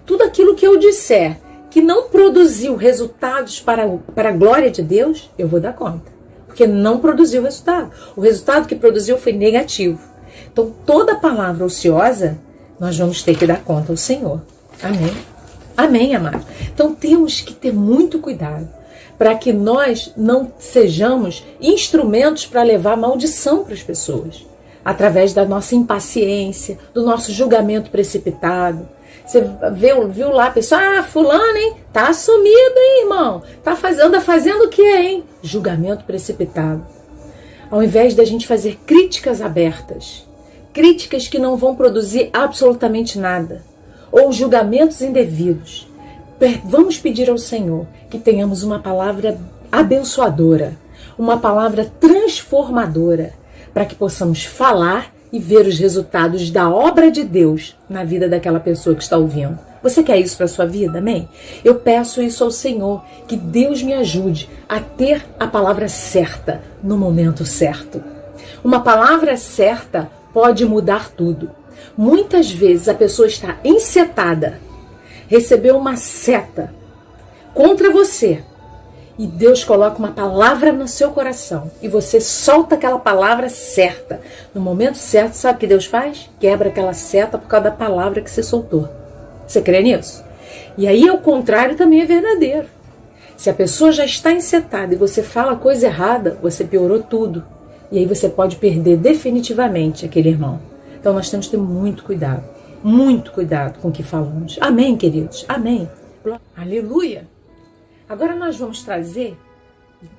tudo aquilo que eu disser que não produziu resultados para a glória de Deus, eu vou dar conta. Porque não produziu resultado. O resultado que produziu foi negativo. Então, toda palavra ociosa, nós vamos ter que dar conta ao Senhor. Amém? Amém, amado? Então, temos que ter muito cuidado para que nós não sejamos instrumentos para levar maldição para as pessoas. Através da nossa impaciência, do nosso julgamento precipitado. Você viu lá a pessoa, fulano, hein? Tá sumido, hein, irmão? Anda fazendo o que, hein? Julgamento precipitado. Ao invés da gente fazer críticas abertas, críticas que não vão produzir absolutamente nada, ou julgamentos indevidos, vamos pedir ao Senhor que tenhamos uma palavra abençoadora, uma palavra transformadora, para que possamos falar e ver os resultados da obra de Deus na vida daquela pessoa que está ouvindo. Você quer isso para a sua vida, amém? Eu peço isso ao Senhor, que Deus me ajude a ter a palavra certa no momento certo. Uma palavra certa pode mudar tudo. Muitas vezes a pessoa está encetada, recebeu uma seta contra você, e Deus coloca uma palavra no seu coração e você solta aquela palavra certa. No momento certo, sabe o que Deus faz? Quebra aquela seta por causa da palavra que você soltou. Você crê nisso? E aí, ao contrário, também é verdadeiro. Se a pessoa já está encetada e você fala a coisa errada, você piorou tudo. E aí você pode perder definitivamente aquele irmão. Então nós temos que ter muito cuidado com o que falamos. Amém, queridos? Amém. Aleluia. Agora nós vamos trazer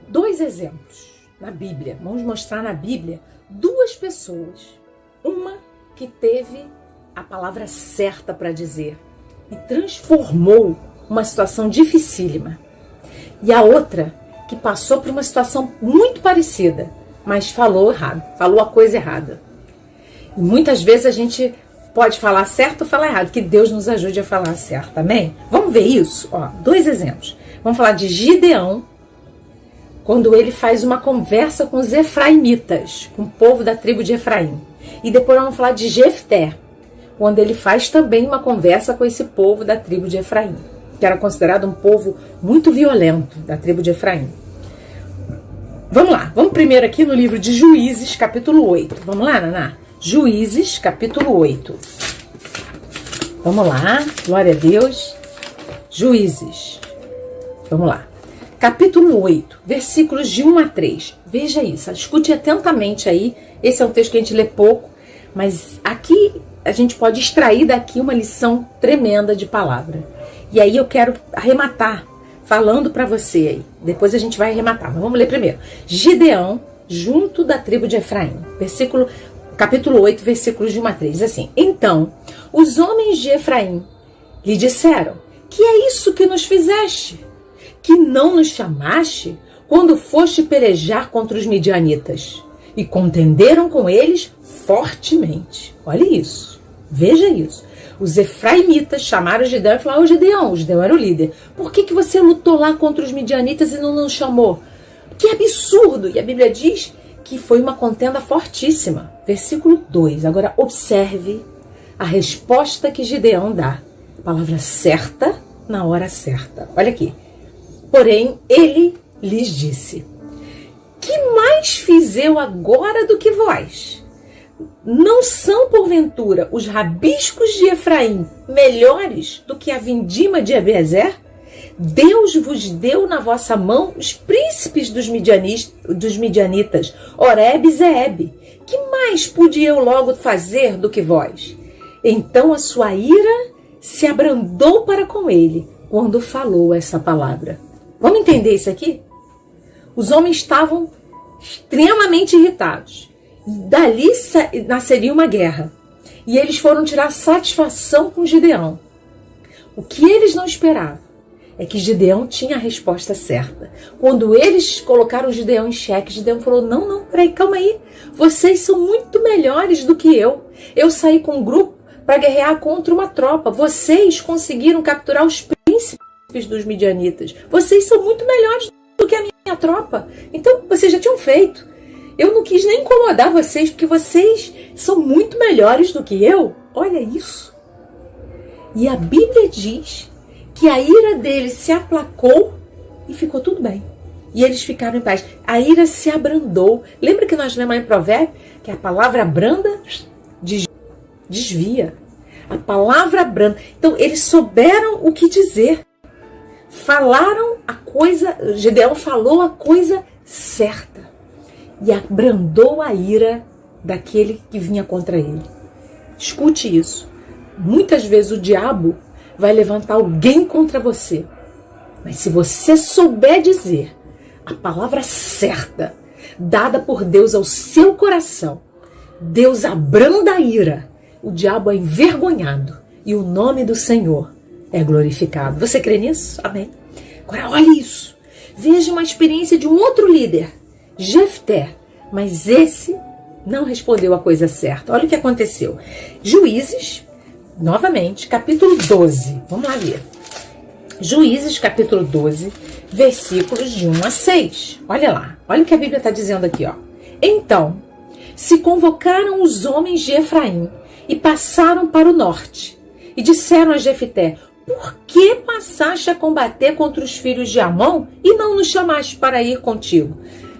2 exemplos na Bíblia. Vamos mostrar na Bíblia 2 pessoas. Uma que teve a palavra certa para dizer e transformou uma situação dificílima. E a outra que passou por uma situação muito parecida, mas falou errado, falou a coisa errada. E muitas vezes a gente pode falar certo ou falar errado, que Deus nos ajude a falar certo, amém? Vamos ver isso? 2 exemplos. Vamos falar de Gideão, quando ele faz uma conversa com os efraimitas, com o povo da tribo de Efraim. E depois vamos falar de Jefté, quando ele faz também uma conversa com esse povo da tribo de Efraim, que era considerado um povo muito violento, da tribo de Efraim. Vamos lá, vamos primeiro aqui no livro de Juízes, capítulo 8. Vamos lá, Naná? Juízes, capítulo 8. Vamos lá, glória a Deus. Juízes. Vamos lá. Capítulo 8, versículos de 1 a 3. Veja isso, escute atentamente aí. Esse é um texto que a gente lê pouco, mas aqui a gente pode extrair daqui uma lição tremenda de palavra. E aí eu quero arrematar, falando para você aí. Depois a gente vai arrematar, mas vamos ler primeiro. Gideão, junto da tribo de Efraim. Capítulo 8, versículos de 1 a 3. Diz assim: Então, os homens de Efraim lhe disseram: Que é isso que nos fizeste? Que não nos chamaste quando foste pelejar contra os midianitas? E contenderam com eles fortemente. Olha isso, veja isso. Os efraimitas chamaram Gideão e falaram: Gideão era o líder. Por que você lutou lá contra os midianitas e não nos chamou? Que absurdo! E a Bíblia diz que foi uma contenda fortíssima. Versículo 2. Agora observe a resposta que Gideão dá. Palavra certa na hora certa. Olha aqui. Porém, ele lhes disse: Que mais fiz eu agora do que vós? Não são, porventura, os rabiscos de Efraim melhores do que a vindima de Abiezer? Deus vos deu na vossa mão os príncipes dos midianitas, Oreb e Zeeb. Que mais pude eu logo fazer do que vós? Então a sua ira se abrandou para com ele, quando falou essa palavra. Vamos entender isso aqui? Os homens estavam extremamente irritados. Dali nasceria uma guerra. E eles foram tirar satisfação com Gideão. O que eles não esperavam é que Gideão tinha a resposta certa. Quando eles colocaram Gideão em xeque, Gideão falou, não, peraí, calma aí. Vocês são muito melhores do que eu. Eu saí com um grupo para guerrear contra uma tropa. Vocês conseguiram capturar os príncipes dos midianitas. Vocês são muito melhores do que a minha tropa. Então, vocês já tinham feito. Eu não quis nem incomodar vocês, porque vocês são muito melhores do que eu. Olha isso. E a Bíblia diz que a ira deles se aplacou e ficou tudo bem. E eles ficaram em paz. A ira se abrandou. Lembra que nós lemos em Provérbios que a palavra branda desvia. A palavra branda. Então, eles souberam o que dizer. Falaram a coisa, Gideão falou a coisa certa. E abrandou a ira daquele que vinha contra ele. Escute isso. Muitas vezes o diabo vai levantar alguém contra você. Mas se você souber dizer a palavra certa, dada por Deus ao seu coração, Deus abranda a ira, o diabo é envergonhado e o nome do Senhor é glorificado. Você crê nisso? Amém. Agora olhe isso. Veja uma experiência de um outro líder, Jefté, mas esse não respondeu a coisa certa. Olha o que aconteceu. Juízes, novamente, capítulo 12. Vamos lá ver. Juízes, capítulo 12, versículos de 1 a 6. Olha lá. Olha o que a Bíblia está dizendo aqui. Ó. Então, se convocaram os homens de Efraim e passaram para o norte. E disseram a Jefté, por que passaste a combater contra os filhos de Amon e não nos chamaste para ir contigo?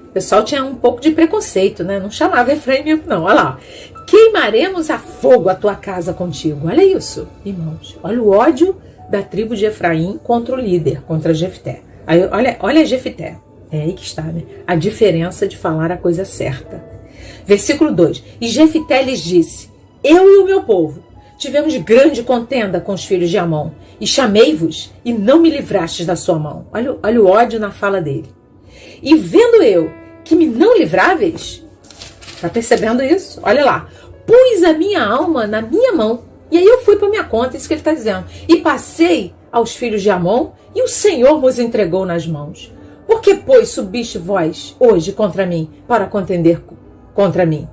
O pessoal tinha um pouco de preconceito, né? Não chamava Efraim mesmo, não. Olha lá. Queimaremos a fogo a tua casa contigo. Olha isso, irmãos. Olha o ódio da tribo de Efraim contra o líder, contra Jefté. Aí, olha Jefté. É aí que está, né? A diferença de falar a coisa certa. Versículo 2. E Jefté lhes disse, eu e o meu povo tivemos grande contenda com os filhos de Amon, e chamei-vos, e não me livrastes da sua mão. Olha o ódio na fala dele. E vendo eu que me não livráveis, tá percebendo isso? Olha lá. Pus a minha alma na minha mão. E aí eu fui para minha conta, isso que ele está dizendo. E passei aos filhos de Amon, e o Senhor vos entregou nas mãos. Por que, pois, subiste vós hoje contra mim, para contender contra mim?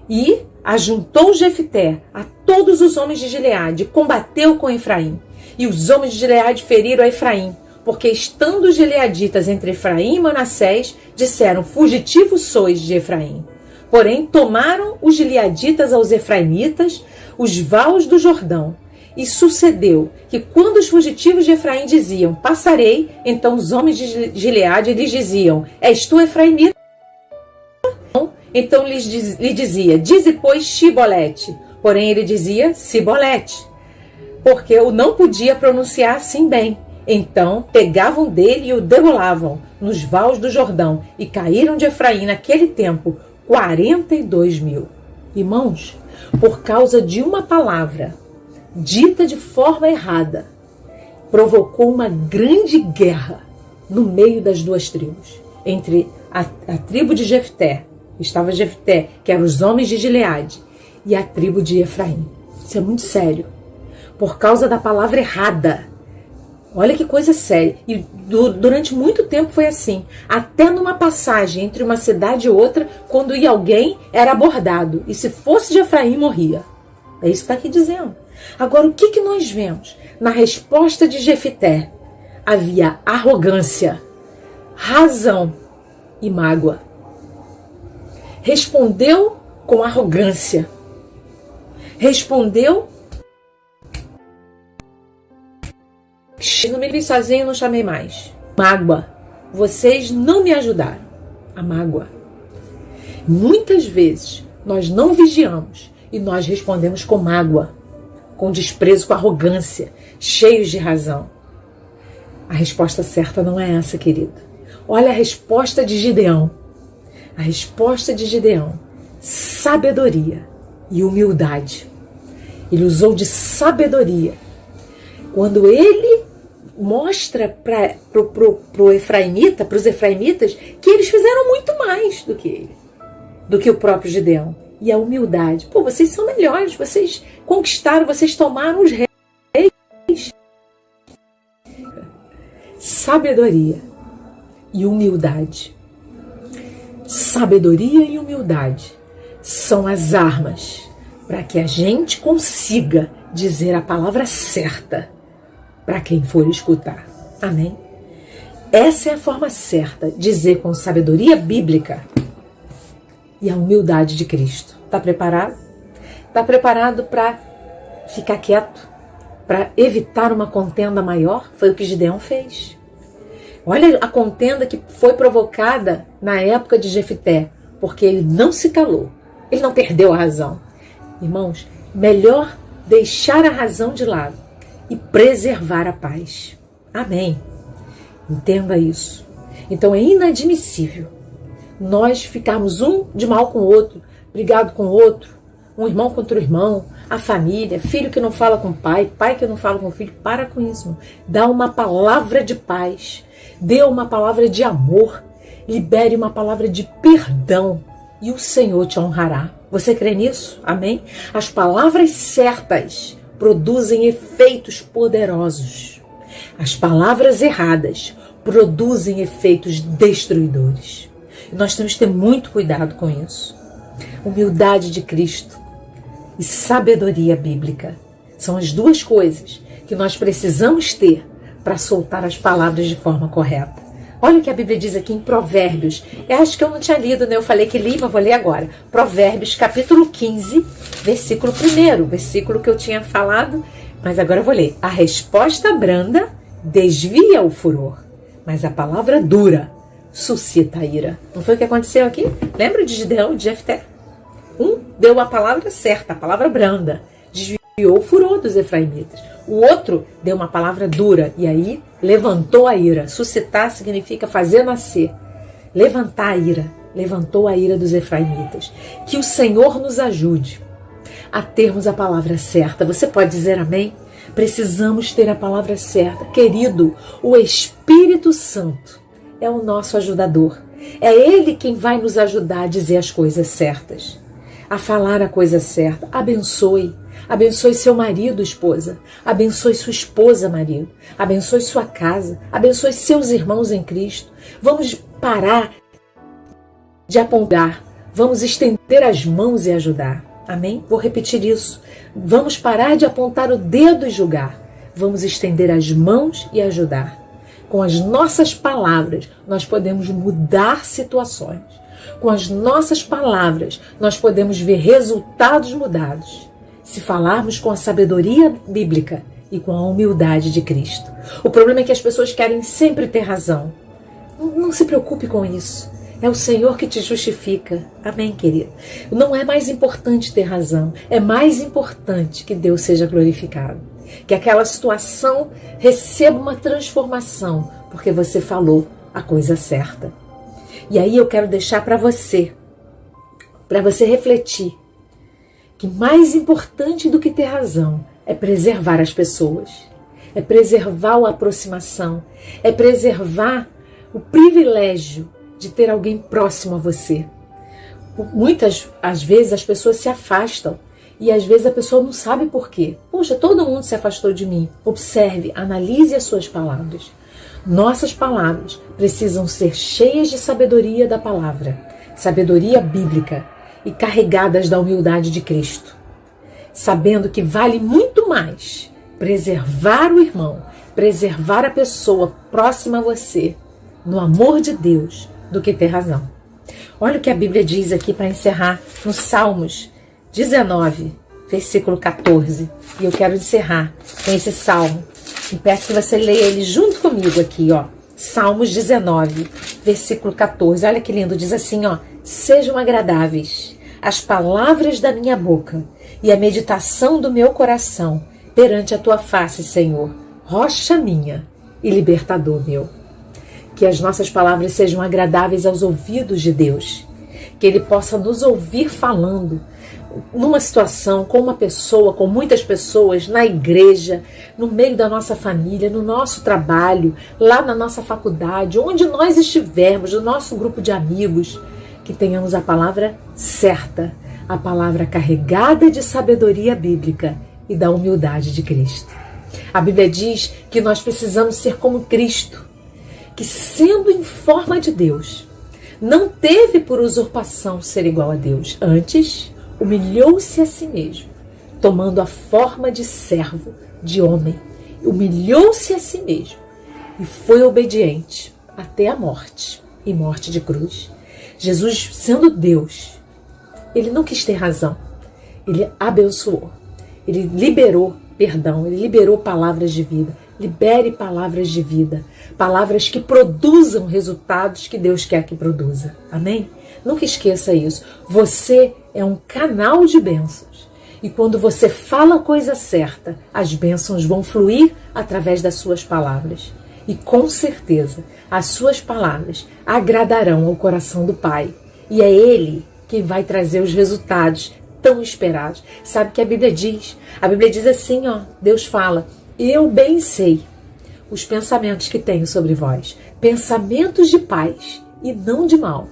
E ajuntou Jefté a todos os homens de Gileade, combateu com Efraim. E os homens de Gileade feriram a Efraim, porque estando os gileaditas entre Efraim e Manassés, disseram, fugitivos sois de Efraim. Porém, tomaram os gileaditas aos efraimitas os vales do Jordão. E sucedeu que quando os fugitivos de Efraim diziam, passarei, então os homens de Gileade lhes diziam, és tu efraimita? Então lhe dizia, dize pois Shibolete. Porém ele dizia Sibolete, porque eu não podia pronunciar assim bem. Então pegavam dele e o degolavam nos vales do Jordão, e caíram de Efraim naquele tempo 42.000. Irmãos, por causa de uma palavra dita de forma errada, provocou uma grande guerra no meio das duas tribos. Entre a tribo de Jefté, estava Jefté, que eram os homens de Gileade, e a tribo de Efraim. Isso é muito sério. Por causa da palavra errada. Olha que coisa séria. E durante muito tempo foi assim. Até numa passagem entre uma cidade e outra, quando ia alguém, era abordado. E se fosse de Efraim, morria. É isso que está aqui dizendo. Agora, o que nós vemos? Na resposta de Jefté, havia arrogância, razão e mágoa. Respondeu com arrogância. Respondeu. Não me vi sozinho, não chamei mais. Mágoa. Vocês não me ajudaram. A mágoa. Muitas vezes nós não vigiamos e nós respondemos com mágoa, com desprezo, com arrogância, cheios de razão. A resposta certa não é essa, querido. Olha a resposta de Gideão. A resposta de Gideão. Sabedoria e humildade. Ele usou de sabedoria. Quando ele mostra para os efraimitas, que eles fizeram muito mais do que ele, do que o próprio Gideão. E a humildade. Pô, vocês são melhores, vocês conquistaram, vocês tomaram os reis. sabedoria e humildade. Sabedoria e humildade são as armas para que a gente consiga dizer a palavra certa para quem for escutar. Amém? Essa é a forma certa, dizer com sabedoria bíblica e a humildade de Cristo. Está preparado? Está preparado para ficar quieto? Para evitar uma contenda maior? Foi o que Gideão fez. Olha a contenda que foi provocada na época de Jefté, porque ele não se calou, ele não perdeu a razão. Irmãos, melhor deixar a razão de lado e preservar a paz. Amém. Entenda isso. Então é inadmissível nós ficarmos um de mal com o outro, brigado com o outro, um irmão contra o irmão, a família, filho que não fala com o pai, pai que não fala com o filho. Para com isso. Dá uma palavra de paz. Dê uma palavra de amor, libere uma palavra de perdão e o Senhor te honrará. Você crê nisso? Amém? As palavras certas produzem efeitos poderosos. As palavras erradas produzem efeitos destruidores. E nós temos que ter muito cuidado com isso. Humildade de Cristo e sabedoria bíblica são as duas coisas que nós precisamos ter para soltar as palavras de forma correta. Olha o que a Bíblia diz aqui em Provérbios. Eu acho que eu não tinha lido, né? Eu falei que li, mas vou ler agora. Provérbios, capítulo 15, versículo 1. Versículo que eu tinha falado, mas agora eu vou ler. A resposta branda desvia o furor, mas a palavra dura suscita a ira. Não foi o que aconteceu aqui? Lembra de Gideão, de Jefté? Um deu a palavra certa, a palavra branda, desviou o furor dos efraimitas. O outro deu uma palavra dura e aí levantou a ira. Suscitar significa fazer nascer. Levantar a ira. Levantou a ira dos efraimitas. Que o Senhor nos ajude a termos a palavra certa. Você pode dizer amém? Precisamos ter a palavra certa. Querido, o Espírito Santo é o nosso ajudador. É Ele quem vai nos ajudar a dizer as coisas certas, a falar a coisa certa. Abençoe. Abençoe seu marido, esposa. Abençoe sua esposa, marido. Abençoe sua casa. Abençoe seus irmãos em Cristo. Vamos parar de apontar. Vamos estender as mãos e ajudar. Amém? Vou repetir isso. Vamos parar de apontar o dedo e julgar. Vamos estender as mãos e ajudar. Com as nossas palavras, nós podemos mudar situações. Com as nossas palavras, nós podemos ver resultados mudados. Se falarmos com a sabedoria bíblica e com a humildade de Cristo. O problema é que as pessoas querem sempre ter razão. Não se preocupe com isso. É o Senhor que te justifica. Amém, querido? Não é mais importante ter razão. É mais importante que Deus seja glorificado. Que aquela situação receba uma transformação, porque você falou a coisa certa. E aí eu quero deixar para você refletir, que mais importante do que ter razão é preservar as pessoas, é preservar a aproximação, é preservar o privilégio de ter alguém próximo a você. Muitas às vezes as pessoas se afastam e às vezes a pessoa não sabe por quê. Poxa, todo mundo se afastou de mim. Observe, analise as suas palavras. Nossas palavras precisam ser cheias de sabedoria da palavra, sabedoria bíblica, e carregadas da humildade de Cristo, sabendo que vale muito mais preservar o irmão, preservar a pessoa próxima a você, no amor de Deus, do que ter razão. Olha o que a Bíblia diz aqui para encerrar, no Salmos 19, versículo 14. E eu quero encerrar com esse salmo. E peço que você leia ele junto comigo aqui, ó. Salmos 19, versículo 14. Olha que lindo, diz assim, ó. Sejam agradáveis as palavras da minha boca e a meditação do meu coração perante a tua face, Senhor, rocha minha e libertador meu. Que as nossas palavras sejam agradáveis aos ouvidos de Deus, que Ele possa nos ouvir falando numa situação, com uma pessoa, com muitas pessoas, na igreja, no meio da nossa família, no nosso trabalho, lá na nossa faculdade, onde nós estivermos, no nosso grupo de amigos, que tenhamos a palavra certa, a palavra carregada de sabedoria bíblica e da humildade de Cristo. A Bíblia diz que nós precisamos ser como Cristo, que, sendo em forma de Deus, não teve por usurpação ser igual a Deus. Antes, humilhou-se a si mesmo, tomando a forma de servo, de homem. Humilhou-se a si mesmo e foi obediente até a morte, e morte de cruz. Jesus, sendo Deus, ele não quis ter razão. Ele abençoou. Ele liberou perdão. Ele liberou palavras de vida. Libere palavras de vida. Palavras que produzam resultados que Deus quer que produza. Amém? Nunca esqueça isso. Você é um canal de bênçãos. E quando você fala a coisa certa, as bênçãos vão fluir através das suas palavras. E com certeza, as suas palavras agradarão ao coração do Pai. E é Ele quem vai trazer os resultados tão esperados. Sabe o que a Bíblia diz? A Bíblia diz assim, ó, Deus fala: eu bem sei os pensamentos que tenho sobre vós, pensamentos de paz e não de mal,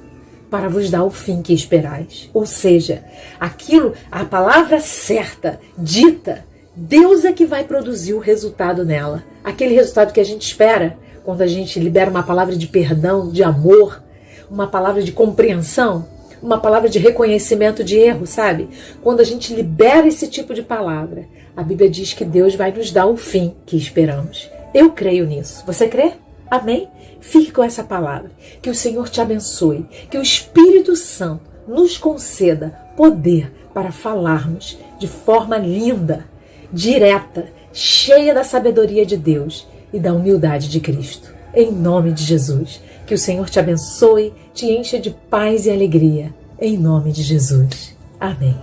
para vos dar o fim que esperais. Ou seja, aquilo, a palavra certa, dita, Deus é que vai produzir o resultado nela. Aquele resultado que a gente espera quando a gente libera uma palavra de perdão, de amor, uma palavra de compreensão, uma palavra de reconhecimento de erro, sabe? Quando a gente libera esse tipo de palavra, a Bíblia diz que Deus vai nos dar o fim que esperamos. Eu creio nisso. Você crê? Amém? Fique com essa palavra. Que o Senhor te abençoe. Que o Espírito Santo nos conceda poder para falarmos de forma linda, direta, cheia da sabedoria de Deus e da humildade de Cristo. Em nome de Jesus. Que o Senhor te abençoe, te encha de paz e alegria. Em nome de Jesus. Amém.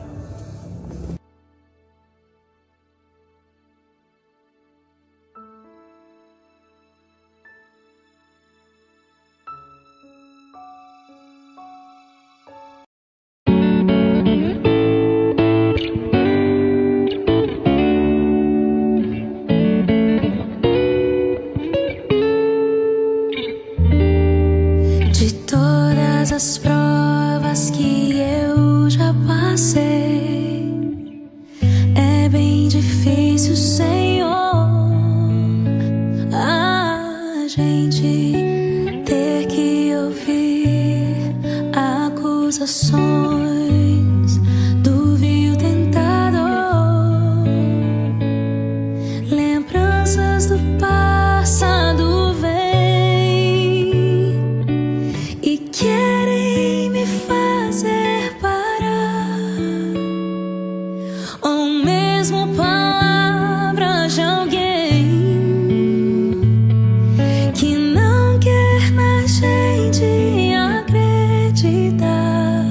As provas que eu já passei, é bem difícil, Senhor, a gente ter que ouvir acusações do vil tentador, lembranças do passado vem e querem me fazer parar, ou mesmo palavras de alguém que não quer na gente acreditar,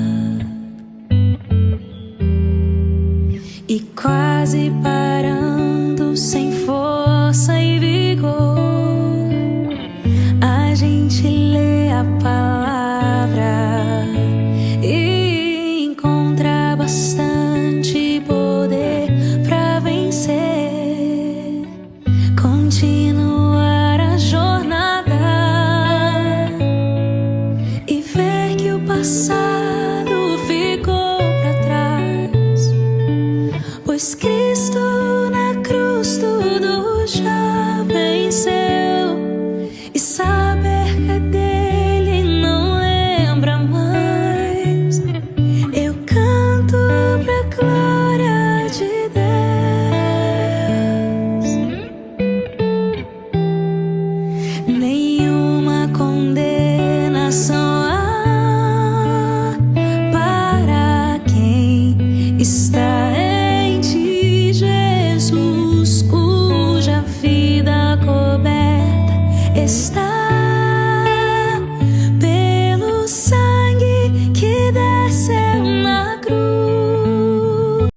e quase parando sem força e vigor, a gente lê a palavra e encontra bastante poder pra vencer. Continua